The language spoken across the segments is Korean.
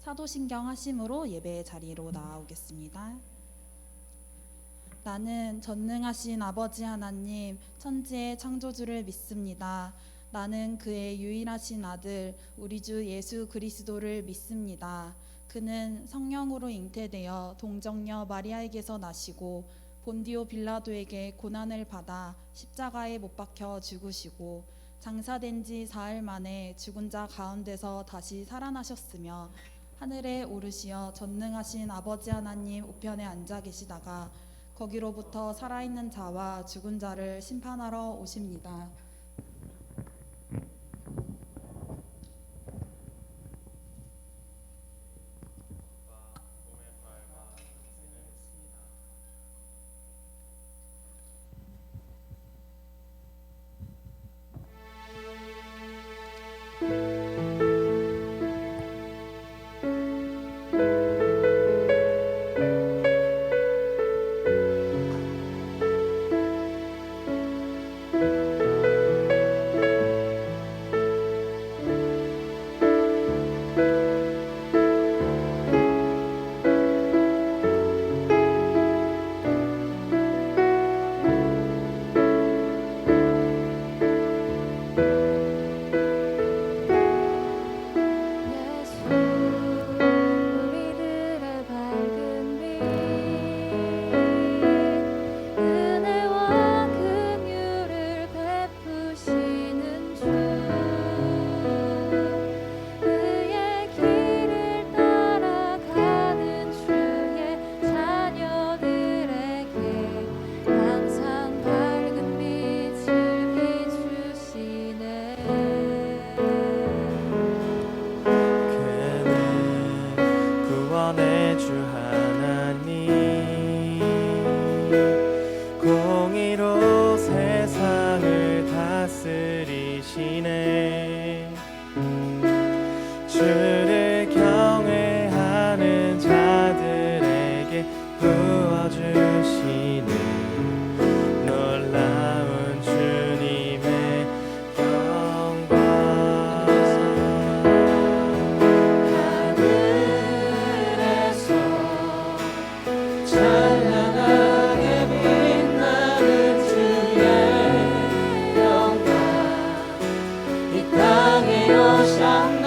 사도신경 하심으로 예배의 자리로 나아오겠습니다. 나는 전능하신 아버지 하나님 천지의 창조주를 믿습니다. 나는 그의 유일하신 아들 우리 주 예수 그리스도를 믿습니다. 그는 성령으로 잉태되어 동정녀 마리아에게서 나시고 본디오 빌라도에게 고난을 받아 십자가에 못 박혀 죽으시고 장사된 지 사흘 만에 죽은 자 가운데서 다시 살아나셨으며 하늘에 오르시어 전능하신 아버지 하나님 우편에 앉아 계시다가 거기로부터 살아있는 자와 죽은 자를 심판하러 오십니다. 주를 경외하는 자들에게 부어주시는 놀라운 주님의 영광. 하늘에서 찬란하게 빛나는 주의 영광 이 땅에 오셨네.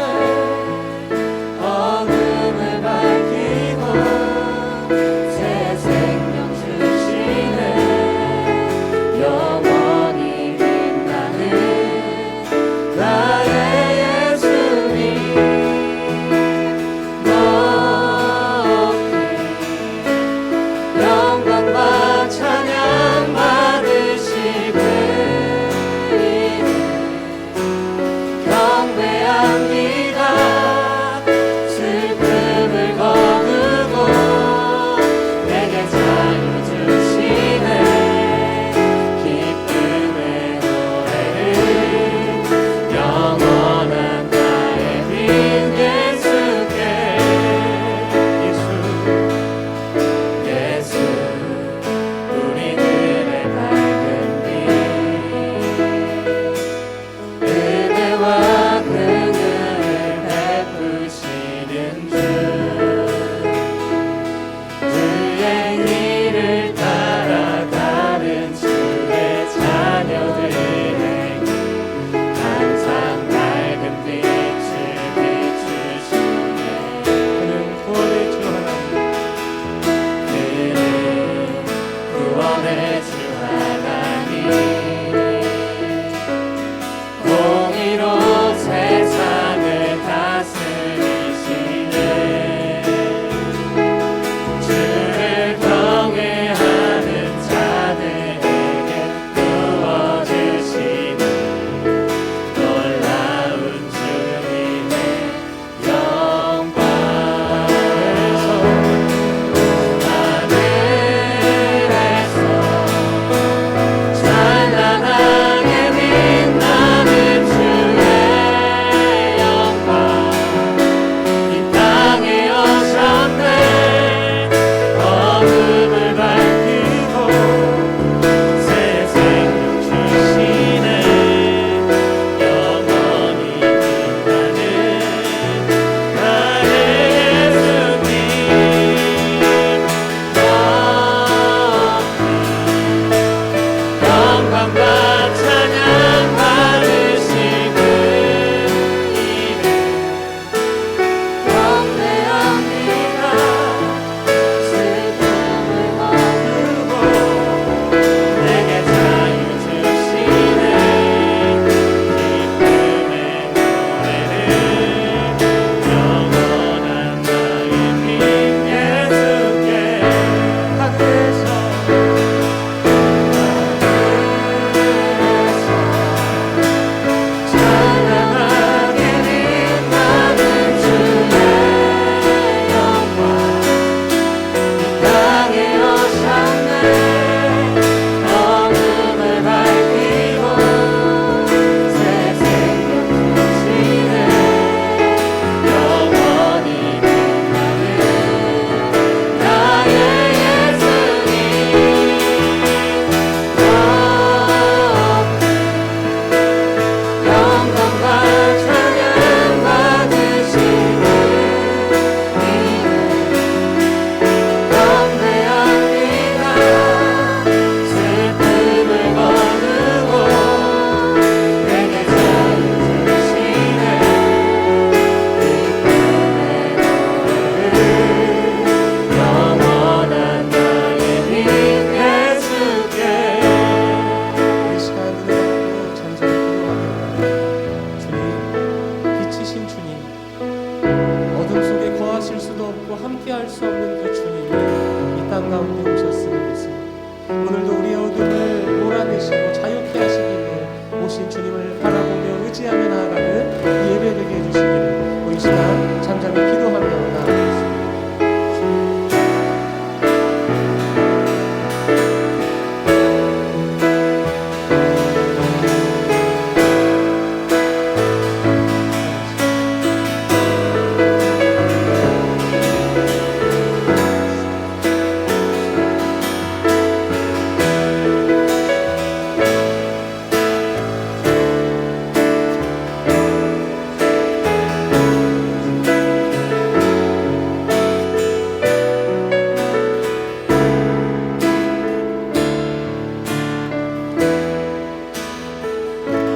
마음 가운데 오셨음을 믿습니다. 오늘도 우리의 어둠을 몰아내시고 자유케 하시기 위해 오신 주님을 바라보며 의지하며 나아가는 이 예배 되게 해주시기를 우리 시간 잠잠히 기도하며 나아가겠습니다.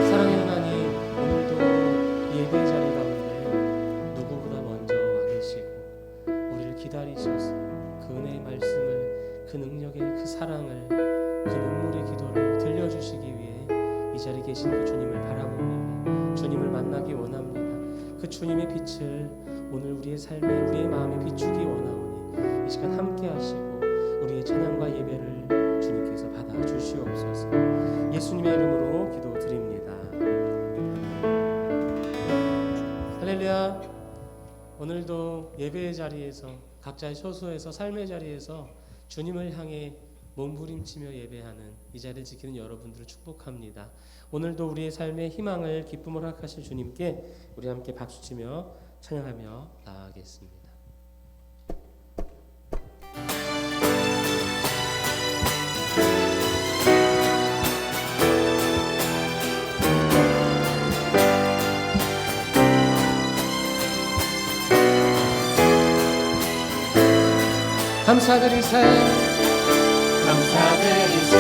사랑의 하나님, 오늘도 예배 자리 가운데 누구보다 먼저 와 계시고 우리를 기다리셔서 그 은혜의 말씀을, 그 능력의 그 사랑을, 그 눈물의 기도를 들려주시기 위해 이 자리에 계신 그 주님을 바라보며 주님을 만나기 원합니다. 그 주님의 빛을 오늘 우리의 삶에, 우리의 마음에 비추기 원하오니 이 시간 함께 하시고 우리의 찬양과 예배를 주님께서 받아주시옵소서. 예수님의 이름으로 기도드립니다. 할렐루야. 오늘도 예배의 자리에서, 각자의 처소에서, 삶의 자리에서 주님을 향해 몸부림치며 예배하는 이 자리를 지키는 여러분들을 축복합니다. 오늘도 우리의 삶의 희망을, 기쁨을 허락하실 주님께 우리 함께 박수치며 찬양하며 나아가겠습니다. 감사드리세 감사드리세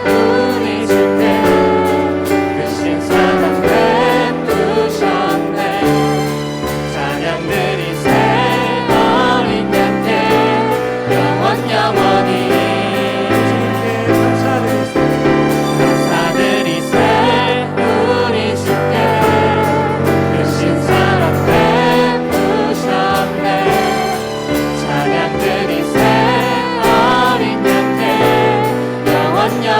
우리 주께 크신 사랑 베푸셨네. 찬양드리세 어린 양께 영원 영원히. 감사드리세 우리 주께 크신 사랑 베푸셨네. 찬양드리세 어린 양께 영원 영원히.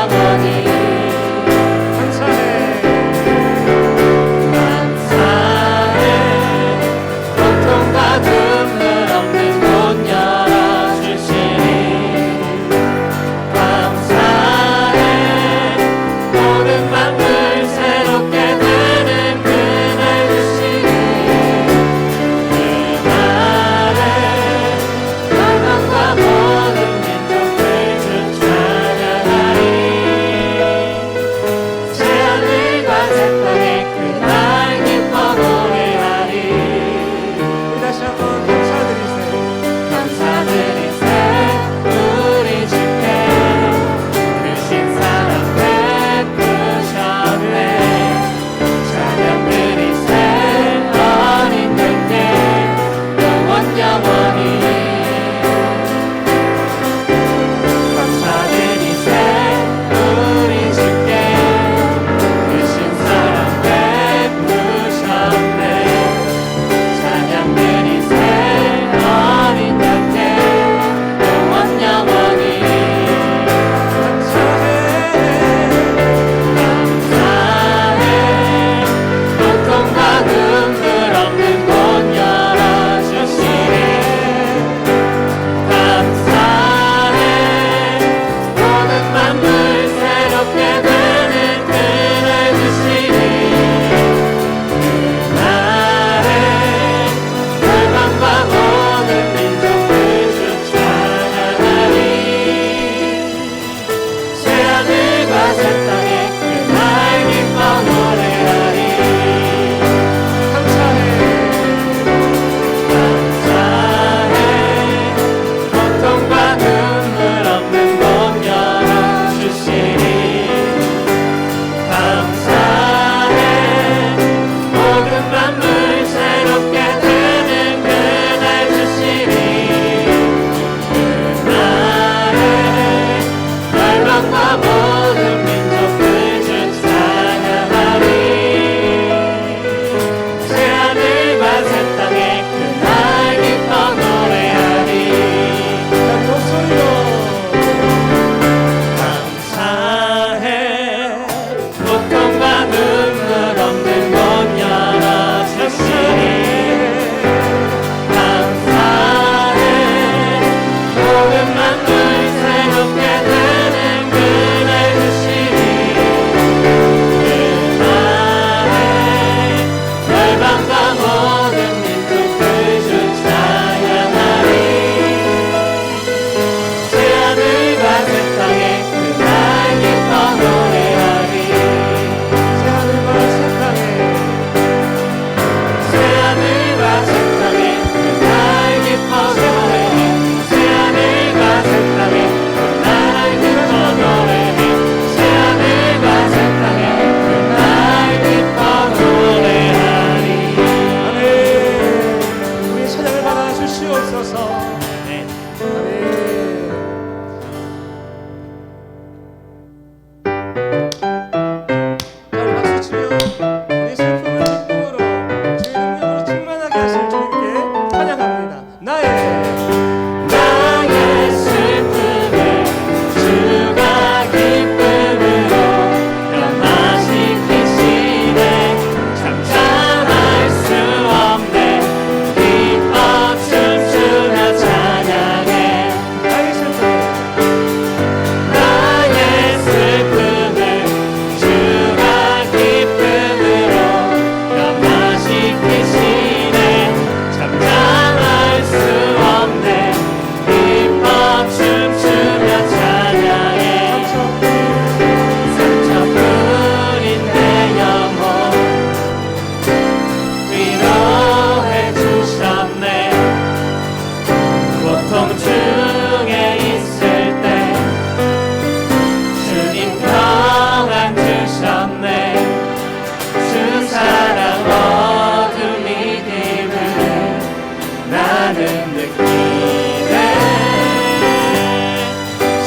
나는 느끼네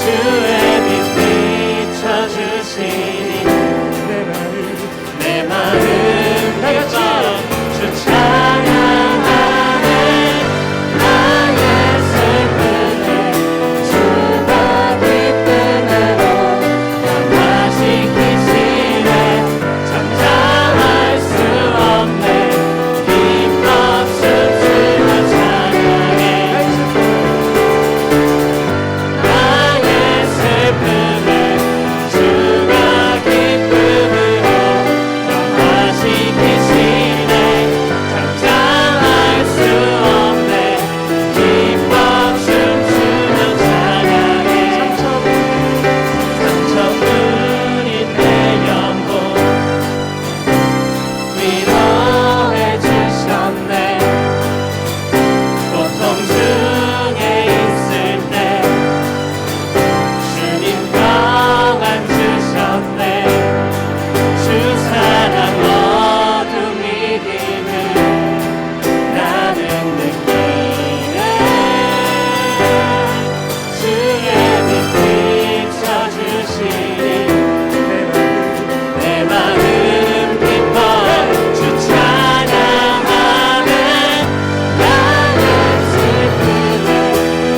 주의 빛 비춰주시니 내 마음 기뻐 주 찬양하네 나의 슬픔을 주가 기쁨으로 변화시키시네 잠잠할 수 없네 기뻐 춤추며 찬양해 나의 슬픔을 주가 기쁨으로 변화시키시네 잠잠할 수 없네 기뻐 춤추며 찬양해 상처뿐인 내 영혼 위로해 주셨네 고통 중에 있을 때 주님 평안 주셨네 주 사랑 어둠이 dim을 나는 느끼네 주의 빛 비춰주시니 내 마음 기뻐 주 찬양하네 나의 슬픔을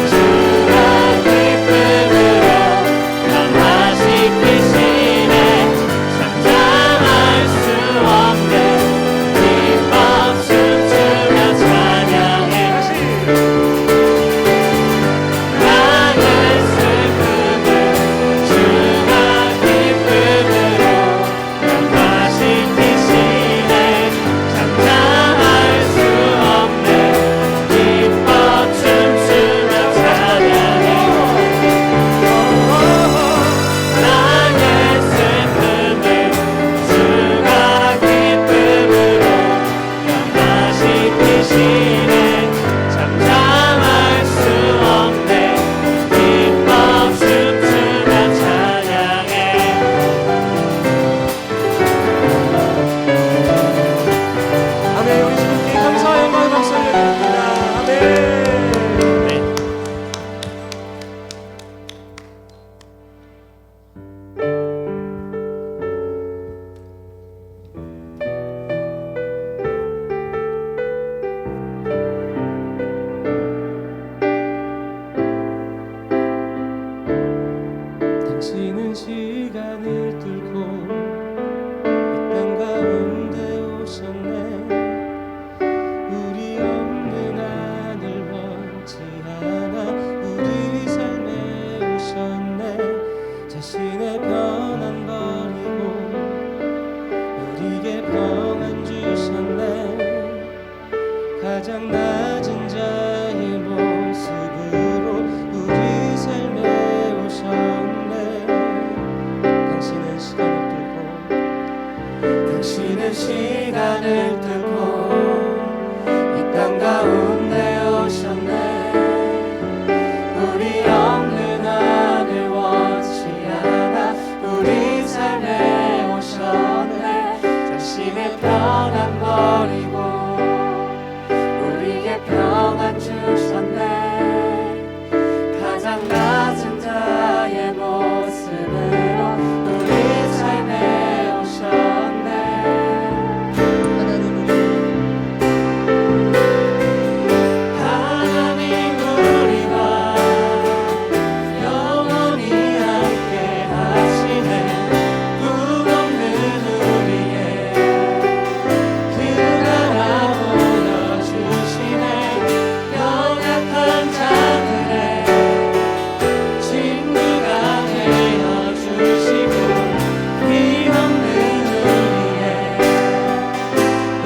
주가 기쁨으로 변화시키시네 잠잠할 수 없네 기뻐 춤추며 찬양해 나의 슬픔을 주가 기쁨으로 변화시키시네 잠잠할 수 없네 기뻐 춤추며 찬양해 나의 슬픔을 주가 기쁨으로 변화시키시네 잠잠할 수 없네 기뻐 춤추며 찬양해 아멘. 우리 주님께 감사의 마음 박수 올려드립니다. 아멘. 당신은 시간을 뚫고 이 땅 가운데 오셨네 우리 없는 하늘 원치 않아 우리 삶에 오셨네 자신의 편안 버리고 우리에게 평안 주셨네 가장 낮은 자의 모습으로 우리 삶에 오셨네 당신은 시간을 뚫고 이 땅 가운데 오셨네 우리 없는 하늘 원치 않아 우리 삶에 오셨네 자신의 편안 버리고 우리에게 평안 주셨네 가장 낮은 자의 모습으로 우리 삶에 오셨네 하나님 우리와 영원히 함께 하시네 꿈 없는 우리의 그 나라 보여주시네 연약한 자들의 친구가 되어주시고 힘 없는 우리의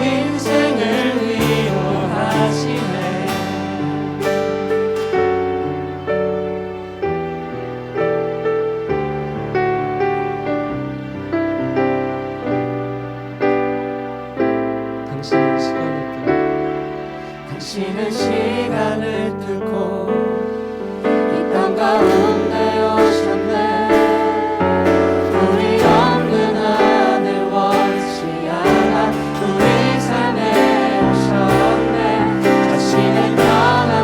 인생을 위로하시네 당신은 시간을 뚫고 이 땅 가운데 오셨네 우리 없는 하늘 원치 않아 우리 삶에 오셨네 자신의 평안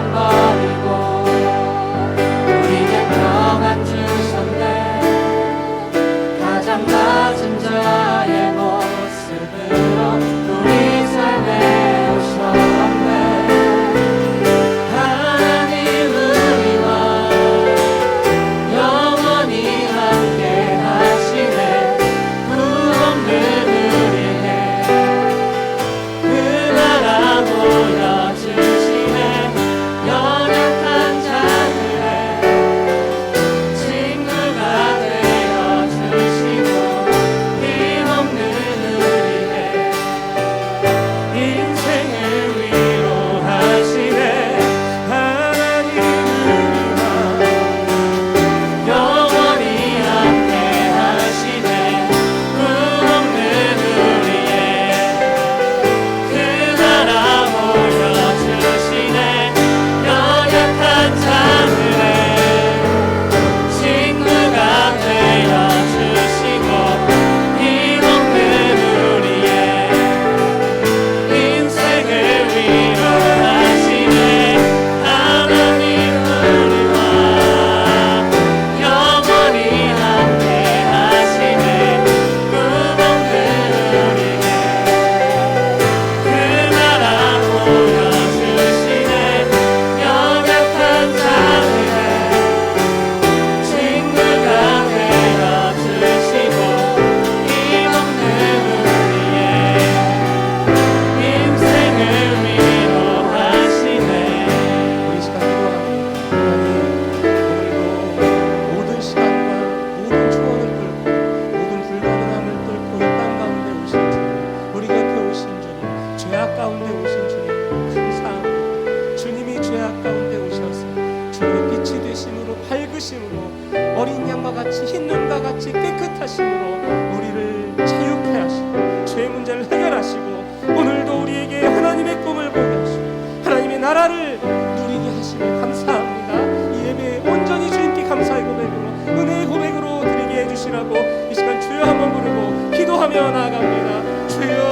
믿으심으로 어린 양과 같이 흰 눈과 같이 깨끗하심으로 우리를 자유케 하시고 죄의 문제를 해결하시고 오늘도 우리에게 하나님의 꿈을 보게 하시고 하나님의 나라를 누리게 하시며 감사합니다. 이 예배에 온전히 주님께 감사의 고백으로 은혜의 고백으로 드리게 해주시라고 이 시간 주여 한번 부르고 기도하며 나아갑니다. 주여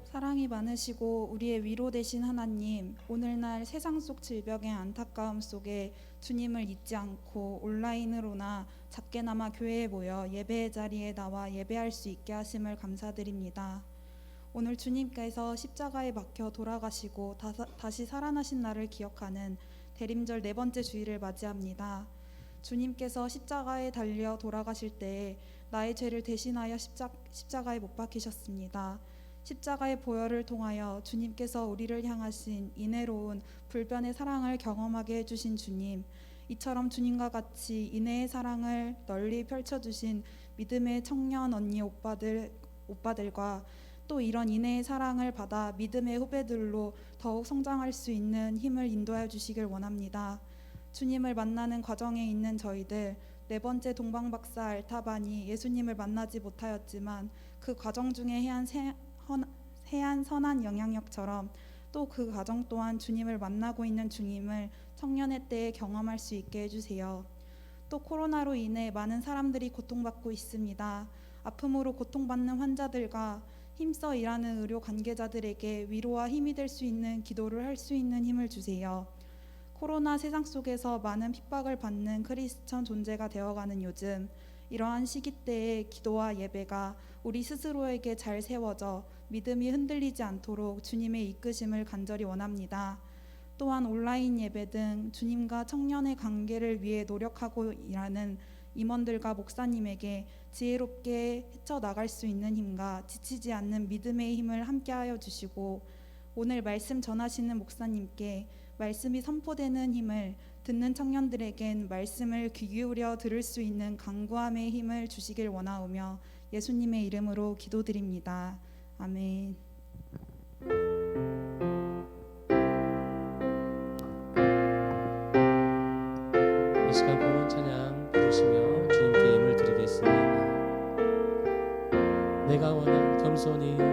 사랑이 많으시고 우리의 위로 되신 하나님, 오늘날 세상 속 질병의 안타까움 속에 주님을 잊지 않고 온라인으로나 작게나마 교회에 모여 예배의 자리에 나와 예배할 수 있게 하심을 감사드립니다. 오늘 주님께서 십자가에 박혀 돌아가시고 다시 살아나신 날을 기억하는 대림절 4번째 주일을 맞이합니다. 주님께서 십자가에 달려 돌아가실 때에 나의 죄를 대신하여 십자가에 못 박히셨습니다. 십자가의 보혈을 통하여 주님께서 우리를 향하신 인애로운 불변의 사랑을 경험하게 해주신 주님, 이처럼 주님과 같이 인애의 사랑을 널리 펼쳐주신 믿음의 청년 언니 오빠들과 또 이런 인애의 사랑을 받아 믿음의 후배들로 더욱 성장할 수 있는 힘을 인도하여 주시길 원합니다. 주님을 만나는 과정에 있는 저희들, 4번째 동방박사 알타반이 예수님을 만나지 못하였지만 그 과정 중에 해안 선한 영향력처럼 또 그 과정 또한 주님을 만나고 있는 중임을 청년의 때에 경험할 수 있게 해주세요. 또 코로나로 인해 많은 사람들이 고통받고 있습니다. 아픔으로 고통받는 환자들과 힘써 일하는 의료 관계자들에게 위로와 힘이 될 수 있는 기도를 할 수 있는 힘을 주세요. 코로나 세상 속에서 많은 핍박을 받는 크리스천 존재가 되어가는 요즘, 이러한 시기 때에 기도와 예배가 우리 스스로에게 잘 세워져 믿음이 흔들리지 않도록 주님의 이끄심을 간절히 원합니다. 또한 온라인 예배 등 주님과 청년의 관계를 위해 노력하고 일하는 임원들과 목사님에게 지혜롭게 헤쳐나갈 수 있는 힘과 지치지 않는 믿음의 힘을 함께하여 주시고, 오늘 말씀 전하시는 목사님께 말씀이 선포되는 힘을, 듣는 청년들에겐 말씀을 귀 기울여 들을 수 있는 간구함의 힘을 주시길 원하오며 예수님의 이름으로 기도드립니다. 아멘. 이 시간 부문 찬양 부르시며 주님께 힘을 드리겠습니다. 내가 원한 겸손히 내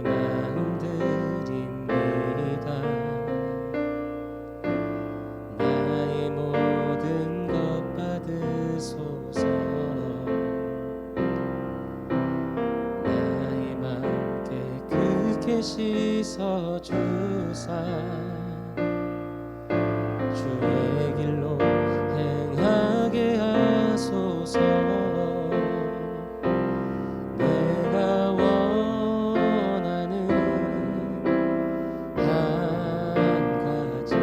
마음 드립니다. 나의 모든 것 받으소서. 나의 마음 깨끗게 씻어 주사 주의 길로 행하게 하소서. 내가 원하는 한 가지,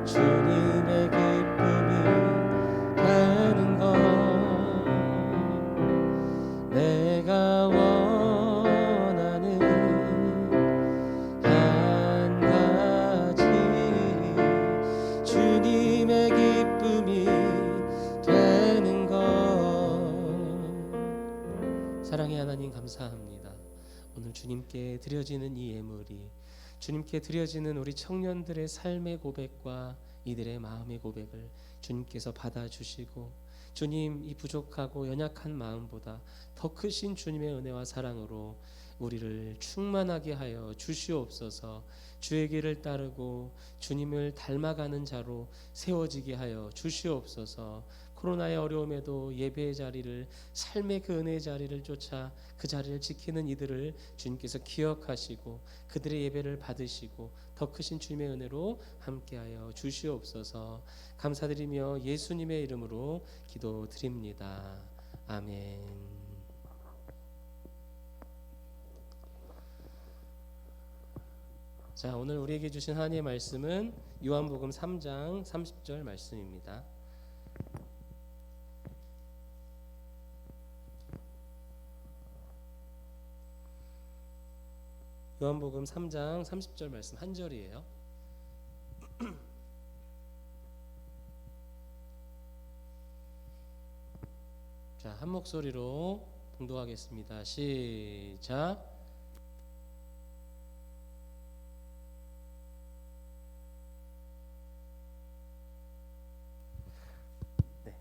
주님의 기쁨이 되는 것. 내가 원하는 한 가지, 주님의 기쁨이 되는 것. 사랑의 하나님 감사합니다. 오늘 주님께 드려지는 이 예물이, 주님께 드려지는 우리 청년들의 삶의 고백과 이들의 마음의 고백을 주님께서 받아주시고, 주님 이 부족하고 연약한 마음보다 더 크신 주님의 은혜와 사랑으로 우리를 충만하게 하여 주시옵소서. 주의 길을 따르고 주님을 닮아가는 자로 세워지게 하여 주시옵소서. 코로나의 어려움에도 예배의 자리를, 삶의 그 은혜의 자리를 쫓아 그 자리를 지키는 이들을 주님께서 기억하시고 그들의 예배를 받으시고 더 크신 주님의 은혜로 함께하여 주시옵소서. 감사드리며 예수님의 이름으로 기도드립니다. 아멘. 자, 오늘 우리에게 주신 하나님의 말씀은 요한복음 3장 30절 말씀입니다. 요한복음 3장 30절 말씀 한 절이에요. 자, 한 목소리로 봉독하겠습니다. 시작. 네,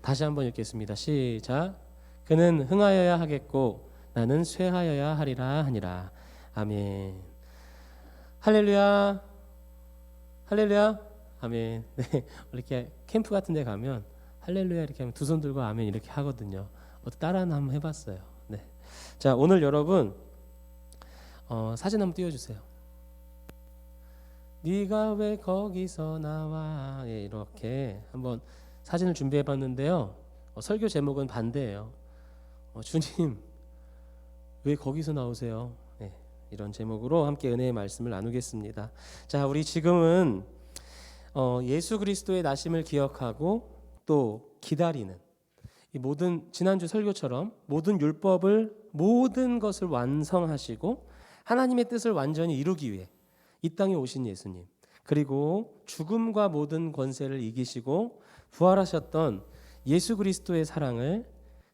다시 한번 읽겠습니다. 시작. 그는 흥하여야 하겠고 나는 쇠하여야 하리라 하니라. 아멘. 할렐루야. 할렐루야. 아멘. 네, 이렇게 캠프 같은 데 가면 할렐루야 이렇게 하면 두 손 들고 아멘 이렇게 하거든요. 따라는 한번 해봤어요. 네. 자, 오늘 여러분 사진 한번 띄워주세요. 네가 왜 거기서 나와? 예, 이렇게 한번 사진을 준비해봤는데요. 설교 제목은 반대예요. 주님 왜 거기서 나오세요? 네, 이런 제목으로 함께 은혜의 말씀을 나누겠습니다. 자, 우리 지금은 예수 그리스도의 나심을 기억하고 또 기다리는 이 모든 지난주 설교처럼 모든 율법을 모든 것을 완성하시고 하나님의 뜻을 완전히 이루기 위해 이 땅에 오신 예수님, 그리고 죽음과 모든 권세를 이기시고 부활하셨던 예수 그리스도의 사랑을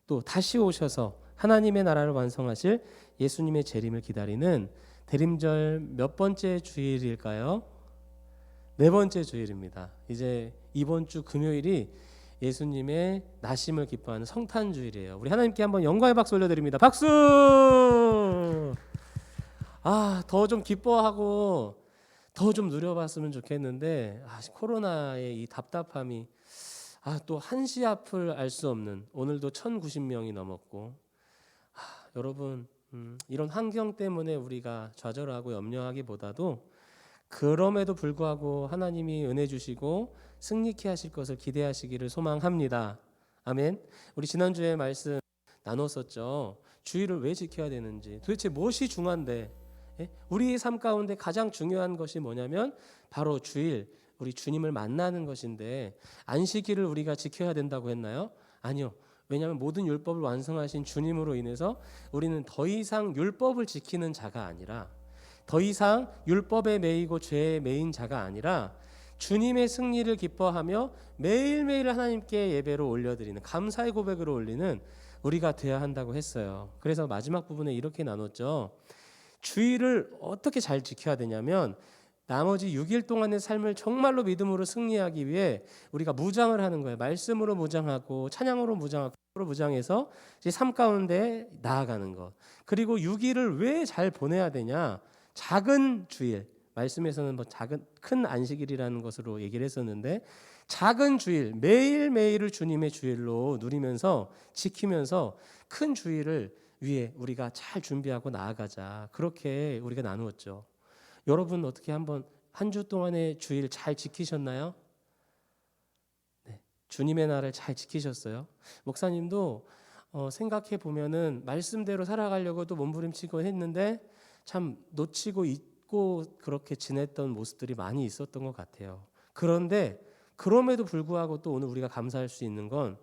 또 다시 오셔서 하나님의 나라를 완성하실 예수님의 재림을 기다리는 대림절 몇 번째 주일일까요? 네 번째 주일입니다. 이제 이번 주 금요일이 예수님의 나심을 기뻐하는 성탄 주일이에요. 우리 하나님께 한번 영광의 박수 올려드립니다. 박수! 더 좀 기뻐하고 더 좀 누려봤으면 좋겠는데 코로나의 이 답답함이 또 한시 앞을 알 수 없는 오늘도 1,090명이 넘었고 여러분 이런 환경 때문에 우리가 좌절하고 염려하기보다도 그럼에도 불구하고 하나님이 은혜 주시고 승리케 하실 것을 기대하시기를 소망합니다. 아멘. 우리 지난주에 말씀 나눴었죠. 주일을 왜 지켜야 되는지, 도대체 무엇이 중요한데, 우리의 삶 가운데 가장 중요한 것이 뭐냐면 바로 주일, 우리 주님을 만나는 것인데 안식일을 우리가 지켜야 된다고 했나요? 아니요. 왜냐하면 모든 율법을 완성하신 주님으로 인해서 우리는 더 이상 율법을 지키는 자가 아니라, 더 이상 율법에 매이고 죄에 매인 자가 아니라 주님의 승리를 기뻐하며 매일매일 하나님께 예배로 올려드리는, 감사의 고백으로 올리는 우리가 되어야 한다고 했어요. 그래서 마지막 부분에 이렇게 나눴죠. 주일을 어떻게 잘 지켜야 되냐면 나머지 6일 동안의 삶을 정말로 믿음으로 승리하기 위해 우리가 무장을 하는 거예요. 말씀으로 무장하고 찬양으로 무장하고 무장해서 이제 삶 가운데 나아가는 것. 그리고 6일을 왜 잘 보내야 되냐? 작은 주일, 말씀에서는 큰 안식일이라는 것으로 얘기를 했었는데 작은 주일, 매일매일을 주님의 주일로 누리면서 지키면서 큰 주일을 위해 우리가 잘 준비하고 나아가자. 그렇게 우리가 나누었죠. 여러분 어떻게 한번 한 주 동안의 주일 잘 지키셨나요? 네, 주님의 날을 잘 지키셨어요? 목사님도 생각해 보면은 말씀대로 살아가려고 또 몸부림치고 했는데 참 놓치고 잊고 그렇게 지냈던 모습들이 많이 있었던 것 같아요. 그런데 그럼에도 불구하고 또 오늘 우리가 감사할 수 있는 건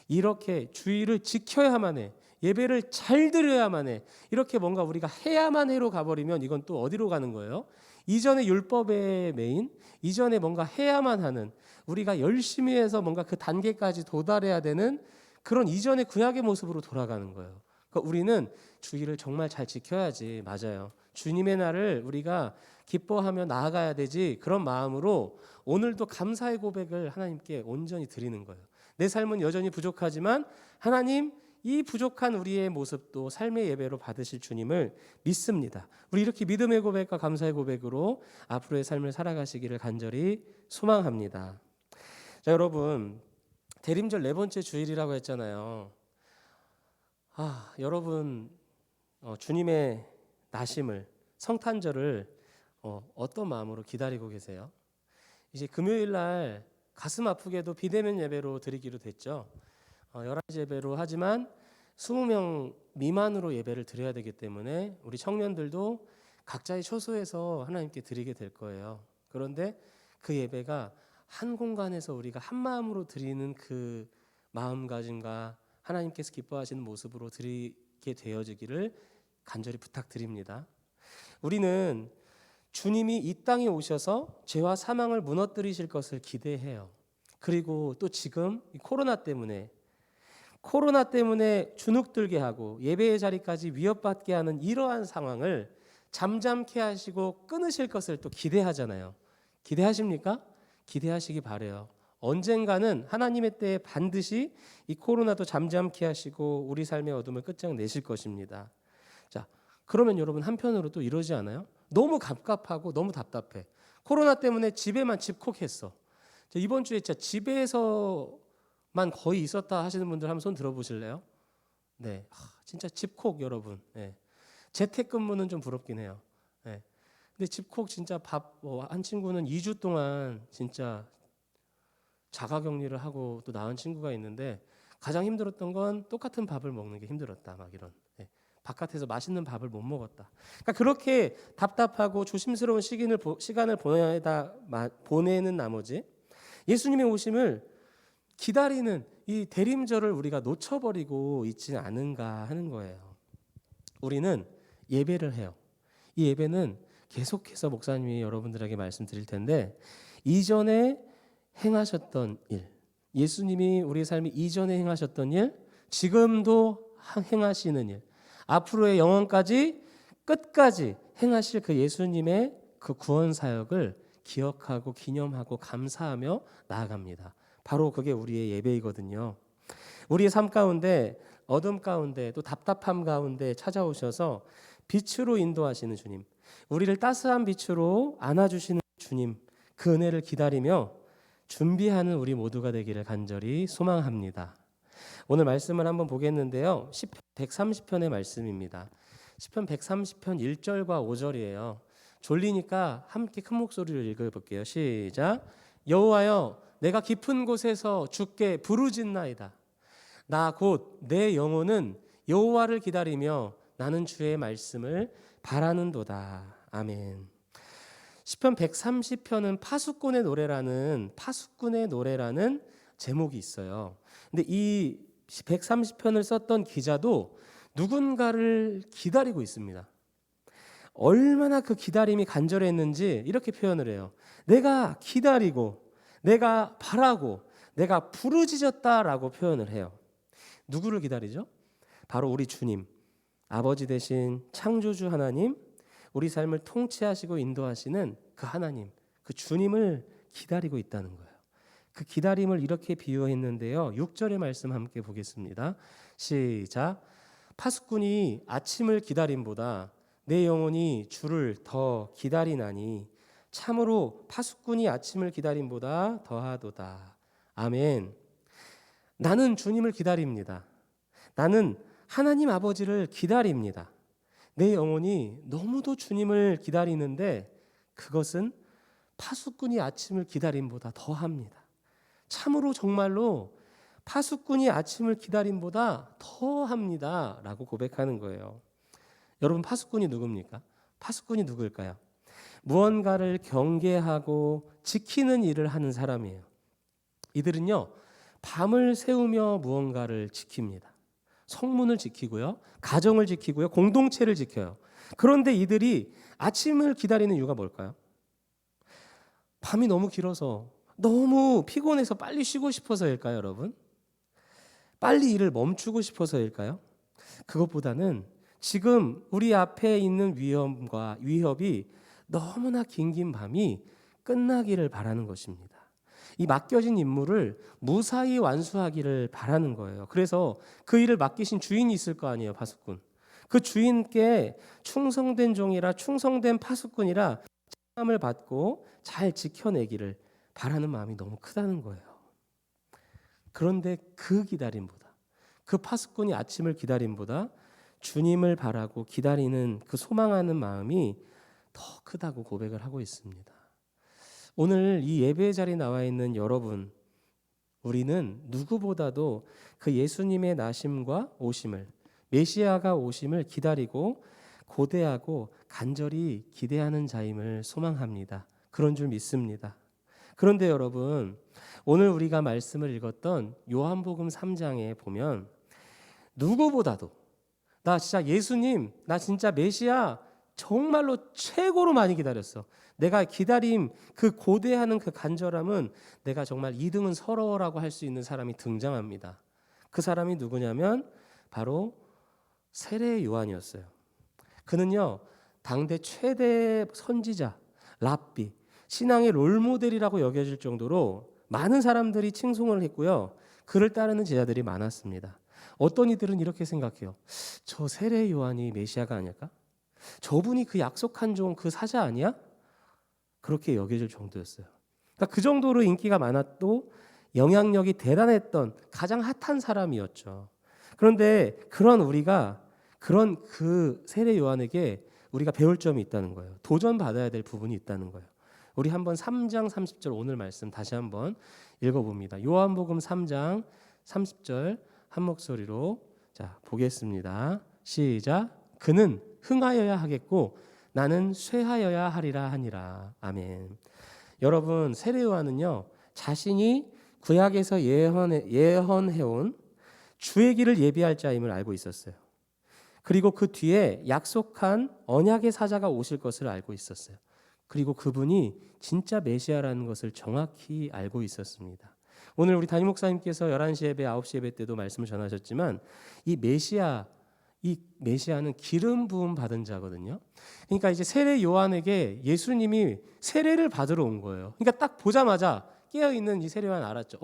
이렇게 주일을 지켜야만 해, 예배를 잘 드려야만 해, 이렇게 뭔가 우리가 해야만 해로 가버리면 이건 또 어디로 가는 거예요? 이전에 율법의 메인, 이전에 뭔가 해야만 하는, 우리가 열심히 해서 뭔가 그 단계까지 도달해야 되는 그런 이전의 구약의 모습으로 돌아가는 거예요. 그러니까 우리는 주일을 정말 잘 지켜야지. 맞아요. 주님의 날을 우리가 기뻐하며 나아가야 되지. 그런 마음으로 오늘도 감사의 고백을 하나님께 온전히 드리는 거예요. 내 삶은 여전히 부족하지만 하나님, 이 부족한 우리의 모습도 삶의 예배로 받으실 주님을 믿습니다. 우리 이렇게 믿음의 고백과 감사의 고백으로 앞으로의 삶을 살아가시기를 간절히 소망합니다. 자, 여러분, 대림절 네 번째 주일이라고 했잖아요. 여러분 주님의 나심을, 성탄절을 어떤 마음으로 기다리고 계세요? 이제 금요일 날 가슴 아프게도 비대면 예배로 드리기로 됐죠. 11시 예배로 하지만 20명 미만으로 예배를 드려야 되기 때문에 우리 청년들도 각자의 처소에서 하나님께 드리게 될 거예요. 그런데 그 예배가 한 공간에서 우리가 한 마음으로 드리는 그 마음가짐과 하나님께서 기뻐하시는 모습으로 드리게 되어지기를 간절히 부탁드립니다. 우리는 주님이 이 땅에 오셔서 죄와 사망을 무너뜨리실 것을 기대해요. 그리고 또 지금 이 코로나 때문에 주눅들게 하고 예배의 자리까지 위협받게 하는 이러한 상황을 잠잠케 하시고 끊으실 것을 또 기대하잖아요. 기대하십니까? 기대하시기 바라요. 언젠가는 하나님의 때에 반드시 이 코로나도 잠잠케 하시고 우리 삶의 어둠을 끝장내실 것입니다. 자, 그러면 여러분 한편으로 또 이러지 않아요? 너무 갑갑하고 너무 답답해. 코로나 때문에 집에만 집콕했어. 이번 주에 진짜 집에서만 거의 있었다 하시는 분들 한번 손 들어보실래요? 네, 진짜 집콕 여러분. 네. 재택근무는 좀 부럽긴 해요. 네. 근데 집콕 진짜 한 친구는 2주 동안 진짜 자가격리를 하고 또 나은 친구가 있는데 가장 힘들었던 건 똑같은 밥을 먹는 게 힘들었다 막 이런. 네. 바깥에서 맛있는 밥을 못 먹었다. 그러니까 그렇게 답답하고 조심스러운 시간을 보내는 나머지 예수님의 오심을 기다리는 이 대림절을 우리가 놓쳐버리고 있지 않은가 하는 거예요. 우리는 예배를 해요. 이 예배는 계속해서 목사님이 여러분들에게 말씀드릴 텐데 이전에 행하셨던 일, 예수님이 우리 삶이 이전에 행하셨던 일, 지금도 행하시는 일, 앞으로의 영원까지 끝까지 행하실 그 예수님의 그 구원 사역을 기억하고 기념하고 감사하며 나아갑니다. 바로 그게 우리의 예배이거든요. 우리의 삶 가운데 어둠 가운데 또 답답함 가운데 찾아오셔서 빛으로 인도하시는 주님, 우리를 따스한 빛으로 안아주시는 주님, 그 은혜를 기다리며 준비하는 우리 모두가 되기를 간절히 소망합니다. 오늘 말씀을 한번 보겠는데요. 시편 130편의 말씀입니다. 시편 130편 1절과 5절이에요. 졸리니까 함께 큰 목소리로 읽어볼게요. 시작. 여호와여, 내가 깊은 곳에서 주께 부르짖나이다. 나 곧 내 영혼은 여호와를 기다리며 나는 주의 말씀을 바라는도다. 아멘. 시편 130편은 파수꾼의 노래라는 제목이 있어요. 근데 이 130편을 썼던 기자도 누군가를 기다리고 있습니다. 얼마나 그 기다림이 간절했는지 이렇게 표현을 해요. 내가 기다리고 내가 바라고 내가 부르짖었다라고 표현을 해요. 누구를 기다리죠? 바로 우리 주님, 아버지 되신 창조주 하나님, 우리 삶을 통치하시고 인도하시는 그 하나님, 그 주님을 기다리고 있다는 거예요. 그 기다림을 이렇게 비유했는데요. 6절의 말씀 함께 보겠습니다. 시작. 파수꾼이 아침을 기다림보다 내 영혼이 주를 더 기다리나니 참으로 파수꾼이 아침을 기다림보다 더하도다. 아멘. 나는 주님을 기다립니다. 나는 하나님 아버지를 기다립니다. 내 영혼이 너무도 주님을 기다리는데 그것은 파수꾼이 아침을 기다림보다 더합니다. 참으로 정말로 파수꾼이 아침을 기다림보다 더합니다 라고 고백하는 거예요. 여러분, 파수꾼이 누굽니까? 파수꾼이 누구일까요? 무언가를 경계하고 지키는 일을 하는 사람이에요. 이들은요, 밤을 새우며 무언가를 지킵니다. 성문을 지키고요, 가정을 지키고요, 공동체를 지켜요. 그런데 이들이 아침을 기다리는 이유가 뭘까요? 밤이 너무 길어서, 너무 피곤해서 빨리 쉬고 싶어서일까요, 여러분? 빨리 일을 멈추고 싶어서일까요? 그것보다는 지금 우리 앞에 있는 위협이 너무나 긴 밤이 끝나기를 바라는 것입니다. 이 맡겨진 임무를 무사히 완수하기를 바라는 거예요. 그래서 그 일을 맡기신 주인이 있을 거 아니에요, 파수꾼. 그 주인께 충성된 종이라, 충성된 파수꾼이라 책임을 받고 잘 지켜내기를 바라는 마음이 너무 크다는 거예요. 그런데 그 기다림보다, 그 파수꾼이 아침을 기다림보다 주님을 바라고 기다리는 그 소망하는 마음이 더 크다고 고백을 하고 있습니다. 오늘 이 예배의 자리에 나와 있는 여러분, 우리는 누구보다도 그 예수님의 나심과 오심을, 메시아가 오심을 기다리고 고대하고 간절히 기대하는 자임을 소망합니다. 그런 줄 믿습니다. 그런데 여러분, 오늘 우리가 말씀을 읽었던 요한복음 3장에 보면 누구보다도 나 진짜 예수님, 나 진짜 메시아 정말로 최고로 많이 기다렸어. 내가 기다림, 그 고대하는 그 간절함은 내가 정말 2등은 서러워라고 할 수 있는 사람이 등장합니다. 그 사람이 누구냐면 바로 세례 요한이었어요. 그는요, 당대 최대 선지자, 랍비, 신앙의 롤모델이라고 여겨질 정도로 많은 사람들이 칭송을 했고요. 그를 따르는 제자들이 많았습니다. 어떤 이들은 이렇게 생각해요. 저 세례 요한이 메시아가 아닐까? 저분이 그 약속한 종 그 사자 아니야? 그렇게 여겨질 정도였어요. 그러니까 그 정도로 인기가 많았고 영향력이 대단했던 가장 핫한 사람이었죠. 그런데 그런 그 세례 요한에게 우리가 배울 점이 있다는 거예요. 도전받아야 될 부분이 있다는 거예요. 우리 한번 3장 30절 오늘 말씀 다시 한번 읽어봅니다. 요한복음 3장 30절 한 목소리로 보겠습니다. 시작. 그는 흥하여야 하겠고 나는 쇠하여야 하리라 하니라. 아멘. 여러분, 세례 요한은요, 자신이 구약에서 예언해온 주의 길을 예비할 자임을 알고 있었어요. 그리고 그 뒤에 약속한 언약의 사자가 오실 것을 알고 있었어요. 그리고 그분이 진짜 메시아라는 것을 정확히 알고 있었습니다. 오늘 우리 담임 목사님께서 11시 예배, 9시 예배 때도 말씀을 전하셨지만 이 메시아는 기름 부음 받은 자거든요. 그러니까 이제 세례 요한에게 예수님이 세례를 받으러 온 거예요. 그러니까 딱 보자마자 깨어 있는 이 세례 요한 알았죠.